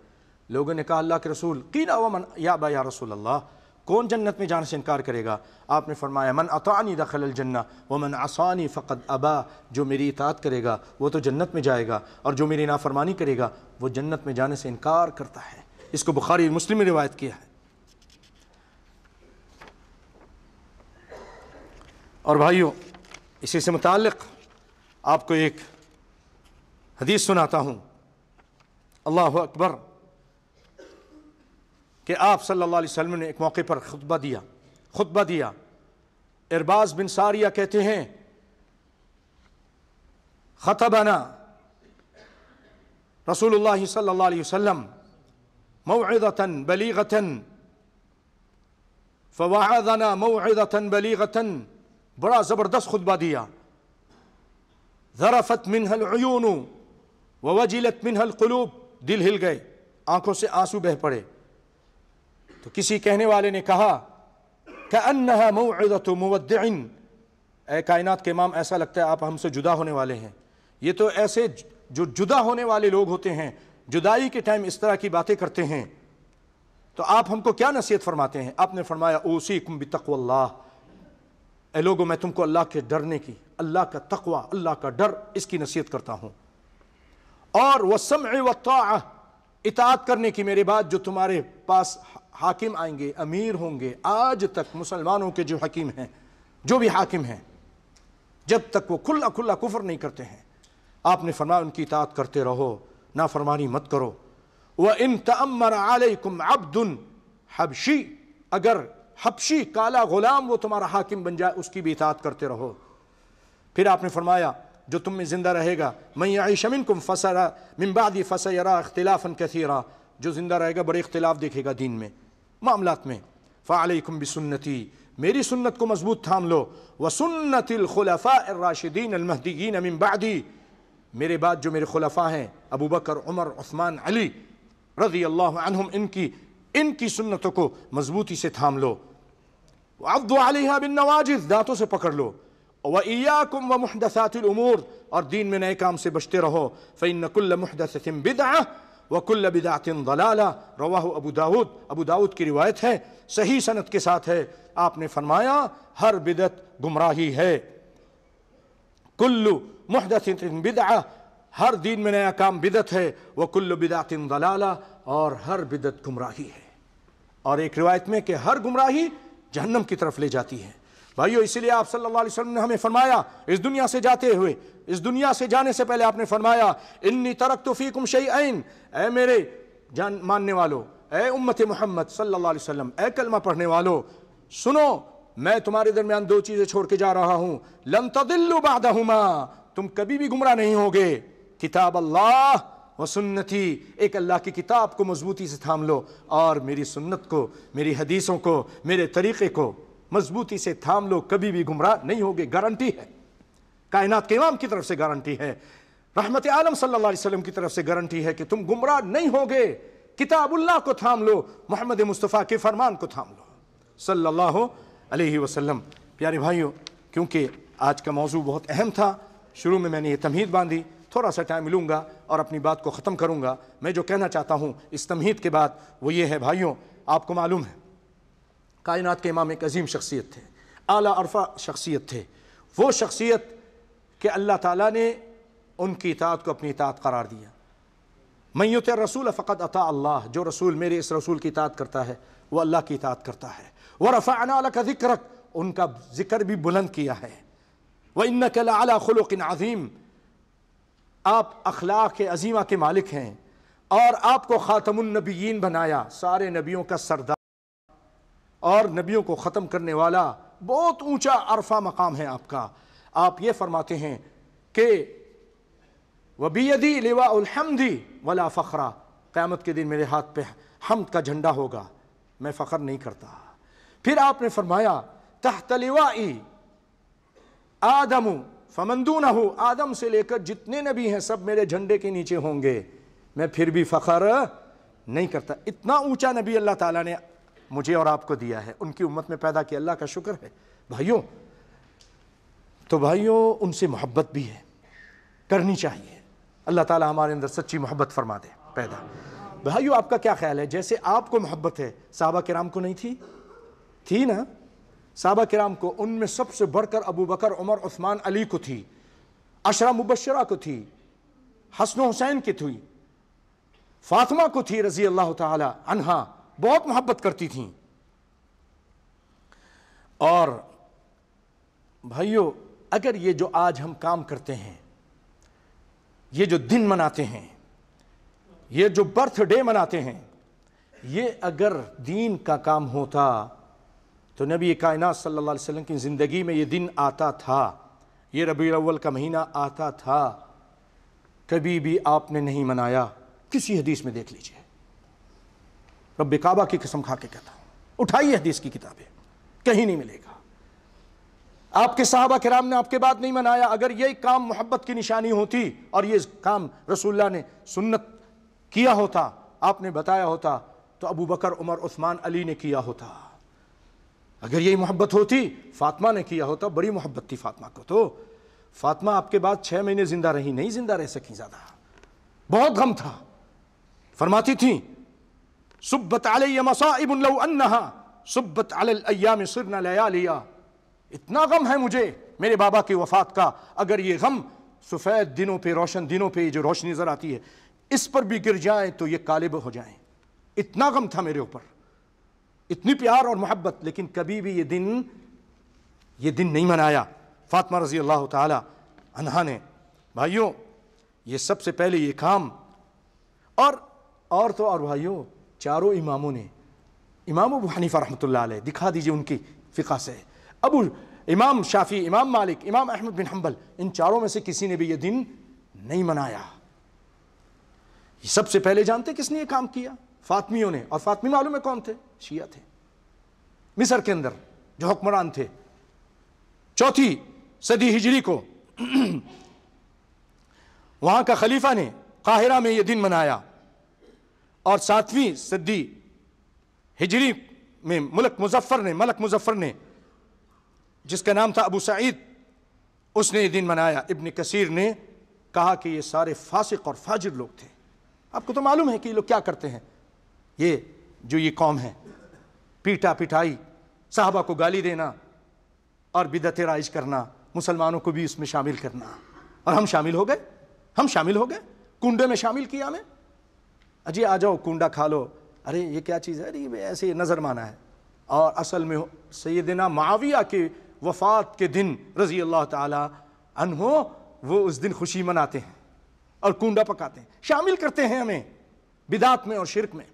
لوگوں نے کہا اللہ کے رسول، قیل ومن یابا یا رسول اللہ، کون جنت میں جانے سے انکار کرے گا؟ آپ نے فرمایا من اطاعنی دخل الجنہ ومن عصانی فقد ابا، جو میری اطاعت کرے گا وہ تو جنت میں جائے گا، اور جو میری نافرمانی کرے گا وہ جنت میں جانے سے انکار کرتا ہے. اس کو بخاری مسلم نے روایت کیا ہے. اور بھائیوں، اسی سے متعلق آپ کو ایک حدیث سناتا ہوں. اللہ اکبر، کہ آپ صلی اللہ علیہ وسلم نے ایک موقع پر خطبہ دیا. ارباز بن ساریہ کہتے ہیں خطبنا رسول اللہ صلی اللہ علیہ وسلم موعظة بلیغة فوعظنا موعظة بلیغة. بڑا زبردست خطبہ دیا. ذرفت منها العیون ووجلت منها القلوب، دل ہل گئے، آنکھوں سے آنسو بہہ پڑے. تو کسی کہنے والے نے کہا کأنها موعظة مودع، اے کائنات کے امام ایسا لگتا ہے آپ ہم سے جدا ہونے والے ہیں. یہ تو ایسے جو جدا ہونے والے لوگ ہوتے ہیں، جدائی کے ٹائم اس طرح کی باتیں کرتے ہیں، تو آپ ہم کو کیا نصیحت فرماتے ہیں؟ آپ نے فرمایا اوصیکم بتقوی اللہ، اے لوگوں میں تم کو اللہ کے ڈرنے کی، اللہ کا تقوی، اللہ کا ڈر، اس کی نصیحت کرتا ہوں. اور والسمع والطاعہ، اطاعت کرنے کی میرے بعد جو تمہارے پاس حاکم آئیں گے، امیر ہوں گے. آج تک مسلمانوں کے جو حکیم ہیں، جو بھی حاکم ہیں، جب تک وہ کھلا کھلا کفر نہیں کرتے ہیں، آپ نے فرمایا ان کی اطاعت کرتے رہو، نافرمانی مت کرو. وَإِن تَأَمَّرَ عَلَيْكُمْ عَبْدٌ حبشی، اگر حبشی کالا غلام وہ تمہارا حاکم بن جائے، اس کی بھی اطاعت کرتے رہو. پھر آپ نے فرمایا جو تم میں زندہ رہے گا، مَن يَعِشَ مِنكُمْ مِن بَعْدِ فَسَيَرَىٰ اخْتِلَافًا كَثِيرًا، جو زندہ رہے گا بڑے اختلاف دیکھے گا دین میں، معاملات میں. فَعَلَيْكُمْ بِسُنَّتِي، میری سنت کو مضبوط تھام لو. وَسُنَّتِ الْخُلَفَاءِ الرَّاشِدِينَ الْمَهْدِيِّينَ مِن بَعْدِي، میرے بعد جو میرے خلفاء ہیں ابو بکر، عمر، عثمان، علی رضی اللہ عنہم، ان کی سنتوں کو مضبوطی سے تھام لو. وَعَضُّوا عَلَيْهَا بِالنَّوَاجِذ، دانتوں سے پکڑ لو. وَإِيَّاكُمْ وَمُحْدَثَاتِ الْأُمُورِ، اور دین میں نئے کام سے بچتے رہو. فَإِنَّ كُلَّ مُحْدَثَةٍ بِدْعَةٍ وَكُلَّ بِدْعَةٍ ضَلَالَةٍ، رواہ ابو داؤد کی روایت ہے، صحیح سند کے ساتھ ہے. آپ نے فرمایا ہر بدعت گمراہی ہے. کل محدثۃ بدعہ، ہر دین میں نیا کام بدعت ہے. وکل بدعۃ ضلالہ، اور ہر بدعت گمراہی ہے. اور ایک روایت میں کہ ہر گمراہی جہنم کی طرف لے جاتی ہے. بھائیو اسی لیے آپ صلی اللہ علیہ وسلم نے ہمیں فرمایا، اس دنیا سے جاتے ہوئے، اس دنیا سے جانے سے پہلے آپ نے فرمایا انی ترکت فیکم شیئین، اے میرے جان ماننے والو، اے امت محمد صلی اللہ علیہ وسلم، اے کلمہ پڑھنے والو، سنو میں تمہارے درمیان دو چیزیں چھوڑ کے جا رہا ہوں. لن تضلوا بعدہما، تم کبھی بھی گمراہ نہیں ہوگے. کتاب اللہ و سنتی، ایک اللہ کی کتاب کو مضبوطی سے تھام لو، اور میری سنت کو، میری حدیثوں کو، میرے طریقے کو مضبوطی سے تھام لو، کبھی بھی گمراہ نہیں ہوگے. گارنٹی ہے، کائنات کے امام کی طرف سے گارنٹی ہے، رحمت عالم صلی اللہ علیہ وسلم کی طرف سے گارنٹی ہے کہ تم گمراہ نہیں ہوگے. کتاب اللہ کو تھام لو، محمد مصطفیٰ کے فرمان کو تھام لو صلی اللہ علیہ وسلم. پیارے بھائیوں، کیونکہ آج کا موضوع بہت اہم تھا، شروع میں نے یہ تمہید باندھی، تھوڑا سا ٹائم لوں گا اور اپنی بات کو ختم کروں گا. میں جو کہنا چاہتا ہوں اس تمہید کے بعد وہ یہ ہے، بھائیوں آپ کو معلوم ہے کائنات کے امام ایک عظیم شخصیت تھے، اعلیٰ عرفہ شخصیت تھے. وہ شخصیت کہ اللہ تعالیٰ نے ان کی اطاعت کو اپنی اطاعت قرار دیا. من یطع الرسول فقد اطاع اللہ، جو رسول میرے اس رسول کی اطاعت کرتا ہے وہ اللہ کی اطاعت کرتا ہے. ورفعنا لک ذکرک، ان کا ذکر بھی بلند کیا ہے. وانک لعلی خلق عظیم، آپ اخلاق عظیمہ کے مالک ہیں، اور آپ کو خاتم النبیین بنایا، سارے نبیوں کا سردار اور نبیوں کو ختم کرنے والا. بہت اونچا عرفہ مقام ہے آپ کا. آپ یہ فرماتے ہیں کہ وَبِيَدِي لِوَاءُ الْحَمْدِ وَلَا فَخْرًا، قیامت کے دن میرے ہاتھ پہ حمد کا جھنڈا ہوگا، میں فخر نہیں کرتا. پھر آپ نے فرمایا تحت لوائی آدم فمن دونہ، آدم سے لے کر جتنے نبی ہیں سب میرے جھنڈے کے نیچے ہوں گے، میں پھر بھی فخر نہیں کرتا. اتنا اونچا نبی اللہ تعالیٰ نے مجھے اور آپ کو دیا ہے، ان کی امت میں پیدا کیا، اللہ کا شکر ہے. بھائیوں تو بھائیوں ان سے محبت بھی ہے، کرنی چاہیے. اللہ تعالیٰ ہمارے اندر سچی محبت فرما دے پیدا. بھائیوں آپ کا کیا خیال ہے، جیسے آپ کو محبت ہے صحابہ کرام کو نہیں تھی نا؟ صحابہ کرام کو ان میں سب سے بڑھ کر ابو بکر، عمر، عثمان، علی کو تھی، عشرہ مبشرہ کو تھی، حسن و حسین کی تھی، فاطمہ کو تھی رضی اللہ تعالی عنہا، بہت محبت کرتی تھیں. اور بھائیو اگر یہ جو آج ہم کام کرتے ہیں، یہ جو دن مناتے ہیں، یہ جو برتھ ڈے مناتے ہیں، یہ اگر دین کا کام ہوتا تو نبی کائنات صلی اللہ علیہ وسلم کی زندگی میں یہ دن آتا تھا، یہ ربیع الاول کا مہینہ آتا تھا، کبھی بھی آپ نے نہیں منایا. کسی حدیث میں دیکھ لیجئے، رب کعبہ کی قسم کھا کے کہتا ہوں، اٹھائیے حدیث کی کتابیں، کہیں نہیں ملے گا. آپ کے صحابہ کرام نے آپ کے بعد نہیں منایا. اگر یہ کام محبت کی نشانی ہوتی اور یہ کام رسول اللہ نے سنت کیا ہوتا، آپ نے بتایا ہوتا، تو ابو بکر، عمر، عثمان، علی نے کیا ہوتا. اگر یہی محبت ہوتی فاطمہ نے کیا ہوتا، بڑی محبت تھی فاطمہ کو. تو فاطمہ آپ کے بعد 6 مہینے زندہ رہی، نہیں زندہ رہ سکی زیادہ، بہت غم تھا. فرماتی تھیں صبت علی مصائب لو انہا صبت علی الایام صرنا لیالیا، اتنا غم ہے مجھے میرے بابا کی وفات کا، اگر یہ غم سفید دنوں پہ، روشن دنوں پہ جو روشنی نظر آتی ہے، اس پر بھی گر جائیں تو یہ کالے ہو جائیں. اتنا غم تھا میرے اوپر، اتنی پیار اور محبت، لیکن کبھی بھی یہ دن نہیں منایا فاطمہ رضی اللہ تعالی عنہا نے. بھائیوں، یہ سب سے پہلے یہ کام، اور بھائیوں چاروں اماموں نے، امام ابو حنیفہ رحمۃ اللہ علیہ، دکھا دیجئے ان کی فقہ سے، امام شافعی، امام مالک، امام احمد بن حنبل، ان چاروں میں سے کسی نے بھی یہ دن نہیں منایا. یہ سب سے پہلے جانتے کس نے یہ کام کیا؟ فاطمیوں نے. اور فاطمی معلوم ہے کون تھے؟ شیعہ تھے، مصر کے اندر جو حکمران تھے. 4 صدی ہجری کو وہاں کا خلیفہ نے قاہرہ میں یہ دن منایا، اور 7ویں صدی ہجری میں ملک مظفر نے جس کا نام تھا ابو سعید، اس نے یہ دن منایا. ابن کثیر نے کہا کہ یہ سارے فاسق اور فاجر لوگ تھے. آپ کو تو معلوم ہے کہ یہ لوگ کیا کرتے ہیں. یہ قوم ہے، پیٹا پٹائی، صحابہ کو گالی دینا اور بدعت رائج کرنا، مسلمانوں کو بھی اس میں شامل کرنا. اور ہم شامل ہو گئے، کنڈے میں شامل کیا ہمیں. اجی آ جاؤ کنڈا کھا لو. ارے یہ کیا چیز ہے؟ ارے ایسے نظر مانا ہے. اور اصل میں سیدنا معاویہ کے وفات کے دن رضی اللہ تعالی عنہ، وہ اس دن خوشی مناتے ہیں اور کنڈا پکاتے ہیں، شامل کرتے ہیں ہمیں بدعات میں اور شرک میں.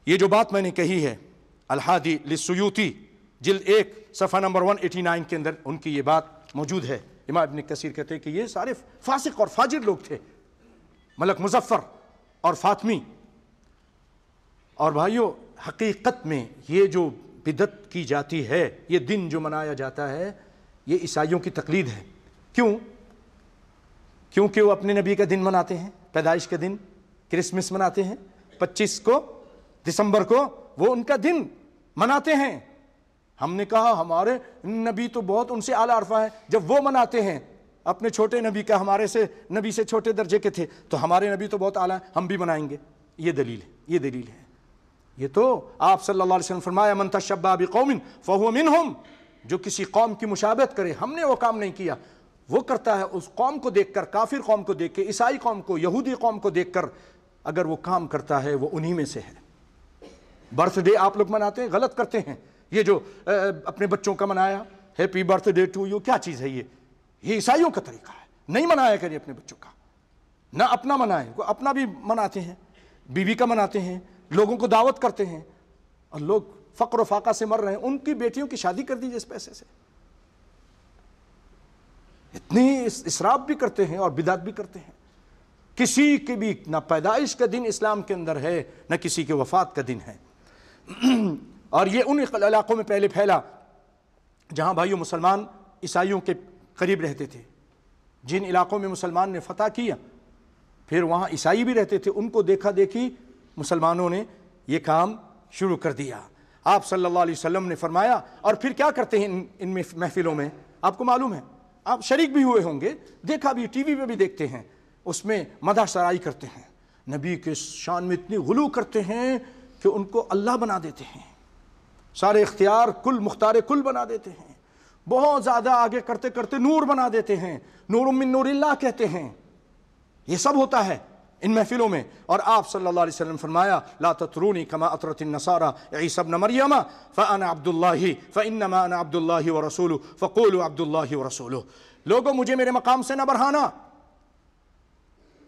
یہ جو بات میں نے کہی ہے، الحادی للسیوطی جلد 1 صفحہ نمبر 189 کے اندر ان کی یہ بات موجود ہے. امام ابن کثیر کہتے ہیں کہ یہ سارے فاسق اور فاجر لوگ تھے، ملک مظفر اور فاطمی. اور بھائیوں، حقیقت میں یہ جو بدعت کی جاتی ہے، یہ دن جو منایا جاتا ہے، یہ عیسائیوں کی تقلید ہے. کیونکہ وہ اپنے نبی کا دن مناتے ہیں، پیدائش کا دن، کرسمس مناتے ہیں. 25 دسمبر کو وہ ان کا دن مناتے ہیں. ہم نے کہا ہمارے نبی تو بہت ان سے اعلیٰ عرفہ ہے. جب وہ مناتے ہیں اپنے چھوٹے نبی کا، ہمارے سے نبی سے چھوٹے درجے کے تھے، تو ہمارے نبی تو بہت اعلیٰ ہیں، ہم بھی منائیں گے. یہ دلیل ہے. یہ تو آپ صلی اللہ علیہ وسلم فرمایا من تشبہ بقوم فہو منہم، جو کسی قوم کی مشابہت کرے. ہم نے وہ کام نہیں کیا، وہ کرتا ہے اس قوم کو دیکھ کر، کافر قوم کو دیکھ کے، عیسائی قوم کو، یہودی قوم کو دیکھ کر. اگر وہ کام کرتا ہے وہ انہی میں سے ہے. برتھ ڈے آپ لوگ مناتے ہیں، غلط کرتے ہیں. یہ جو اپنے بچوں کا منایا، happy birthday to you, کیا چیز ہے یہ عیسائیوں کا طریقہ ہے. نہیں منایا کریے اپنے بچوں کا، نہ اپنا منائیں. اپنا بھی مناتے ہیں، بیوی کا مناتے ہیں، لوگوں کو دعوت کرتے ہیں، اور لوگ فقر و فاقہ سے مر رہے ہیں. ان کی بیٹیوں کی شادی کر دیجیے اس پیسے سے. اتنی اسراف بھی کرتے ہیں اور بدعت بھی کرتے ہیں. کسی کی بھی نہ پیدائش کا دن اسلام کے اندر ہے، نہ کسی کے وفات کا دن ہے. اور یہ ان علاقوں میں پہلے پھیلا جہاں بھائیوں مسلمان عیسائیوں کے قریب رہتے تھے. جن علاقوں میں مسلمان نے فتح کیا، پھر وہاں عیسائی بھی رہتے تھے. ان کو دیکھا دیکھی مسلمانوں نے یہ کام شروع کر دیا. آپ صلی اللہ علیہ وسلم نے فرمایا. اور پھر کیا کرتے ہیں ان محفلوں میں؟ آپ کو معلوم ہے، آپ شریک بھی ہوئے ہوں گے، دیکھا بھی، ٹی وی پہ بھی دیکھتے ہیں. اس میں مدح سرائی کرتے ہیں، نبی کے شان میں اتنی غلو کرتے ہیں کہ ان کو اللہ بنا دیتے ہیں، سارے اختیار کل مختار کل بنا دیتے ہیں. بہت زیادہ آگے کرتے کرتے نور بنا دیتے ہیں، نور من نور اللہ کہتے ہیں. یہ سب ہوتا ہے ان محفلوں میں. اور آپ صلی اللہ علیہ وسلم فرمایا لا تطرونی کما اطرت النصارى عیسی ابن مریم فانا عبد اللہ فانما انا عبد اللہ ورسولہ فقولوا عبد اللہ ورسولہ. لوگوں مجھے میرے مقام سے نہ بڑھانا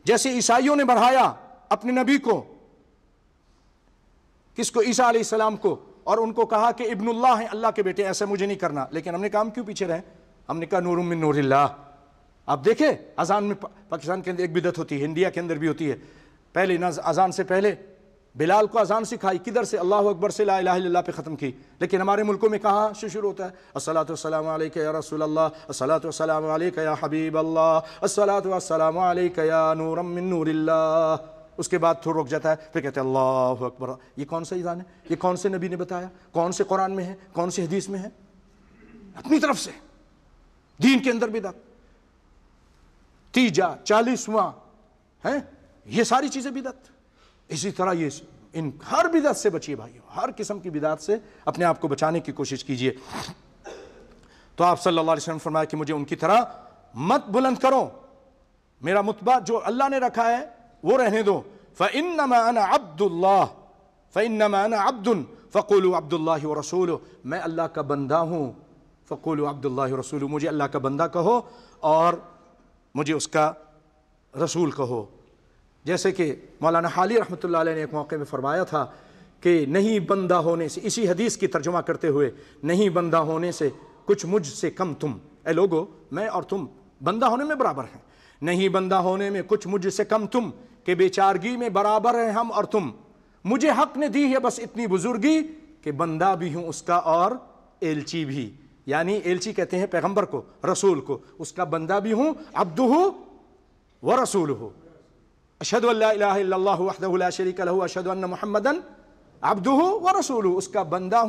جیسے عیسائیوں نے بڑھایا اپنے نبی کو. کس کو؟ عیسیٰ علیہ السلام کو. اور ان کو کہا کہ ابن اللہ ہیں، اللہ کے بیٹے. ایسا مجھے نہیں کرنا. لیکن ہم نے کام کیوں پیچھے رہے؟ ہم نے کہا نور من نور اللہ. آپ دیکھیں اذان میں پاکستان کے اندر ایک بدعت ہوتی ہے، انڈیا کے اندر بھی ہوتی ہے. پہلے اذان سے پہلے بلال کو اذان سکھائی، کدھر سے؟ اللہ اکبر سے لا الہ الا اللہ پہ ختم کی. لیکن ہمارے ملکوں میں کہاں شروع ہوتا ہے؟ الصلاۃ والسلام علیک یا رسول اللہ، الصلاۃ والسلام علیک یا حبیب اللہ، الصلاۃ والسلام علیک یا نورا من نور اللہ. اس کے بعد تھوڑا رک جاتا ہے، پھر کہتے ہیں اللہ اکبر. یہ کون سا اذان ہے؟ یہ کون سے نبی نے بتایا؟ کون سے قرآن میں ہے؟ کون سے حدیث میں ہے؟ اپنی طرف سے دین کے اندر بدعت. تیجا 40واں ہے، یہ ساری چیزیں بدعت. اسی طرح یہ ان ہر بدعت سے بچیے بھائیو، ہر قسم کی بدعت سے اپنے آپ کو بچانے کی کوشش کیجیے. تو آپ صلی اللہ علیہ وسلم فرمایا کہ مجھے ان کی طرح مت بلند کرو، میرا متبع جو اللہ نے رکھا ہے وہ رہنے دو. فَإِنَّمَا أَنَا عَبْدُ اللَّهِ فَإِنَّمَا أَنَا عَبْدٌ فَقُولُوا عَبْدُ اللَّهِ وَرَسُولُهُ، میں اللہ کا بندہ ہوں. فَقُولُوا عَبْدُ اللَّهِ وَرَسُولُهُ، مجھے اللہ کا بندہ کہو اور مجھے اس کا رسول کہو. جیسے کہ مولانا حالی رحمۃ اللہ علیہ نے ایک موقع میں فرمایا تھا کہ نہیں بندہ ہونے سے، اسی حدیث کی ترجمہ کرتے ہوئے، نہیں بندہ ہونے سے کچھ مجھ سے کم تم. اے لوگو، میں اور تم بندہ ہونے میں برابر ہیں، نہیں بندہ ہونے میں کچھ مجھ سے کم تم، کہ بیچارگی میں برابر ہیں ہم اور تم. مجھے حق نے دی ہے بس اتنی بزرگی کہ بندہ بھی ہوں اس کا اور ایلچی بھی. یعنی ایلچی کہتے ہیں پیغمبر کو، رسول کو، اس کا بندہ بھی ہوں. عبدہ ورسولہ، اشہد ان لا الہ الا اللہ وحدہ لا شریک لہ اشہد ان محمدن عبدہ ورسولہ، اس کا بندہ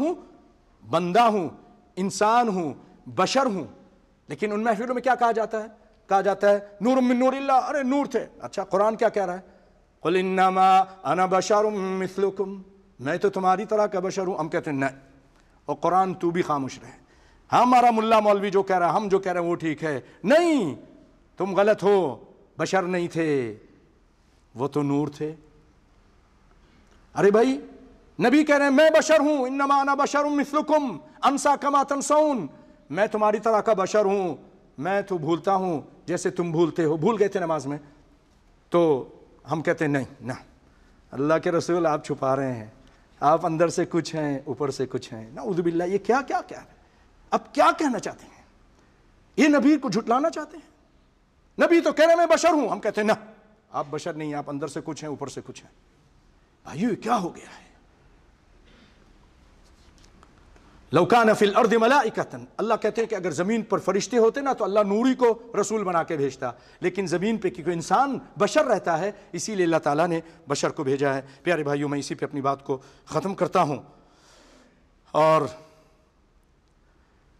ہوں، انسان ہوں، بشر ہوں. لیکن ان محفلوں میں کیا کہا جاتا ہے نور من نور اللہ. ارے نور تھے. اچھا قرآن کیا کہہ رہا ہے؟ قل انما انا بشر مثلکم، میں تو تمہاری طرح کا بشر ہوں. ہم کہتے ہیں نہیں، اور قرآن تو بھی خاموش رہے. ہمارا ملا مولوی جو کہہ رہا ہے، ہم جو کہہ رہے ہیں وہ ٹھیک ہے. نہیں، تم غلط ہو، بشر نہیں تھے، وہ تو نور تھے. ارے بھائی، نبی کہہ رہے ہیں میں بشر ہوں، انما انا بشر مثلکم انسا کما تنسون، میں تمہاری طرح کا بشر ہوں، میں تو بھولتا ہوں جیسے تم بھولتے ہو. بھول گئے تھے نماز میں. تو ہم کہتے ہیں نہیں نہ، اللہ کے رسول آپ چھپا رہے ہیں، آپ اندر سے کچھ ہیں اوپر سے کچھ ہیں. نعوذ باللہ. یہ کیا ہے؟ اب کیا کہنا چاہتے ہیں؟ یہ نبی کو جھٹلانا چاہتے ہیں؟ نبی تو کہہ رہے میں بشر ہوں، ہم کہتے ہیں نہ، آپ بشر نہیں، آپ اندر سے کچھ ہیں اوپر سے کچھ ہیں. بھائیو یہ کیا ہو گیا ہے؟ لو کان فی الارض ملائکۃ، اللہ کہتے ہیں کہ اگر زمین پر فرشتے ہوتے نا تو اللہ نوری کو رسول بنا کے بھیجتا. لیکن زمین پہ کیونکہ انسان بشر رہتا ہے، اسی لیے اللہ تعالیٰ نے بشر کو بھیجا ہے. پیارے بھائیوں، میں اسی پہ اپنی بات کو ختم کرتا ہوں اور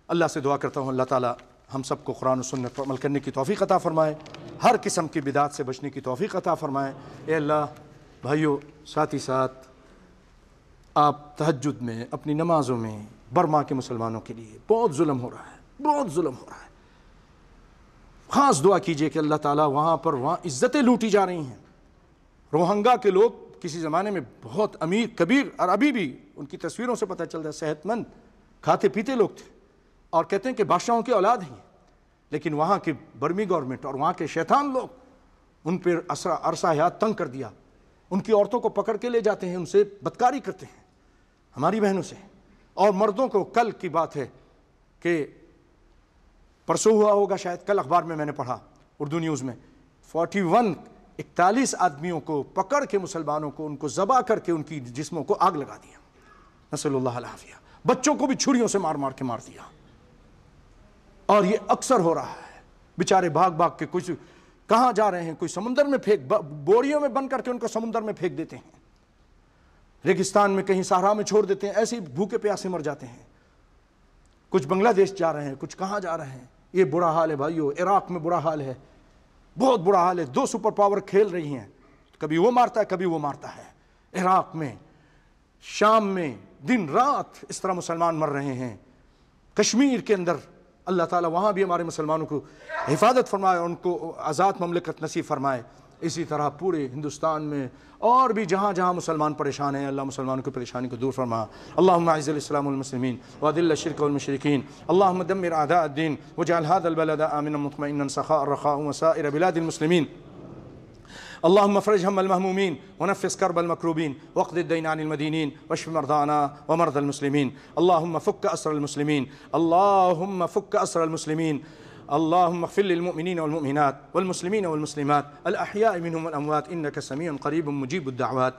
اللہ سے دعا کرتا ہوں اللہ تعالیٰ ہم سب کو قرآن و سنت پر عمل کرنے کی توفیق عطا فرمائے، ہر قسم کی بدعات سے بچنے کی توفیق عطا فرمائے. اے اللہ بھائیوں، ساتھ ہی ساتھ آپ تہجد میں، اپنی نمازوں میں برما کے مسلمانوں کے لیے بہت ظلم ہو رہا ہے، بہت ظلم ہو رہا ہے. خاص دعا کیجئے کہ اللہ تعالیٰ وہاں عزتیں لوٹی جا رہی ہیں. روہنگا کے لوگ کسی زمانے میں بہت امیر کبیر، اور ابھی بھی ان کی تصویروں سے پتہ چلتا ہے صحت مند کھاتے پیتے لوگ تھے، اور کہتے ہیں کہ بادشاہوں کی اولاد ہیں. لیکن وہاں کی برمی گورنمنٹ اور وہاں کے شیطان لوگ ان پر عرصہ حیات تنگ کر دیا. ان کی عورتوں کو پکڑ کے لے جاتے ہیں، ان سے بدکاری کرتے ہیں ہماری بہنوں سے. اور مردوں کو، کل کی بات ہے کہ پرسوں ہوا ہوگا شاید، کل اخبار میں نے پڑھا اردو نیوز میں، 41 آدمیوں کو پکڑ کے مسلمانوں کو ان کو ذبح کر کے ان کی جسموں کو آگ لگا دیا. نسأل اللہ العافیہ. بچوں کو بھی چھریوں سے مار کے مار دیا. اور یہ اکثر ہو رہا ہے. بیچارے بھاگ کے کچھ کہاں جا رہے ہیں، کوئی سمندر میں بوریوں میں بند کر کے ان کو سمندر میں پھینک دیتے ہیں، ریگستان میں کہیں صحرا میں چھوڑ دیتے ہیں، ایسے بھوکے پیاسے مر جاتے ہیں. کچھ بنگلہ دیش جا رہے ہیں، کچھ کہاں جا رہے ہیں. یہ برا حال ہے بھائیو. عراق میں برا حال ہے، بہت برا حال ہے. 2 سپر پاور کھیل رہی ہیں، کبھی وہ مارتا ہے کبھی وہ مارتا ہے. عراق میں، شام میں، دن رات اس طرح مسلمان مر رہے ہیں. کشمیر کے اندر اللہ تعالیٰ وہاں بھی ہمارے مسلمانوں کو حفاظت فرمائے اور ان کو آزاد مملکت نصیب فرمائے. اسی طرح پورے ہندوستان میں اور بھی جہاں جہاں مسلمان پریشان ہیں، اللہ مسلمانوں کی پریشانی کو دور فرما. اللہم اعز الاسلام والمسلمین واذل الشرک والمشرکین. اللہم دمر اعداء الدین واجعل هذا البلد آمنا مطمئنا سخاء رخاء وسائر بلاد المسلمين. اللهم افرج هم المهمومين ونفس كرب المكروبين واقض الدين عن المدينين واشف مرضانا ومرضى المسلمين. اللهم فك أسر المسلمين، اللهم فك أسر المسلمين. اللهم اغفر للمؤمنين والمؤمنات والمسلمين والمسلمات الأحياء منهم والأموات إنك سميع قريب مجيب الدعوات.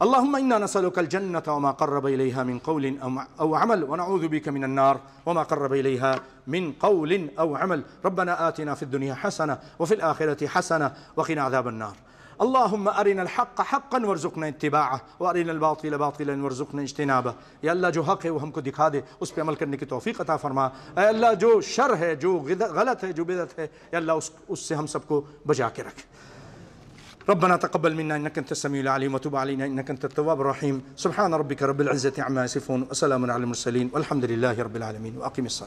اللهم إنا نسألك الجنة وما قرب إليها من قول أو عمل، ونعوذ بك من النار وما قرب إليها من قول أو عمل. ربنا آتنا في الدنيا حسنة وفي الآخرة حسنة وقنا عذاب النار. اللهم أرنا الحق حقا وارزقنا اتباعه وأرنا الباطل باطلا وارزقنا اجتنابه. یا اللہ جو حق ہے وہ ہم کو دکھا دے، اس پہ عمل کرنے کی توفیق عطا فرما. اے اللہ جو شر ہے، جو غلط ہے، جو بدعت ہے، یا اللہ اس سے ہم سب کو بچا کے رکھ. ربنا تقبل منا انك انت السميع العليم وتب علينا انك انت التواب الرحيم. سبحان ربك رب العزة عما يصفون وسلام على المرسلين والحمد لله رب العالمين. واقم الصلاة.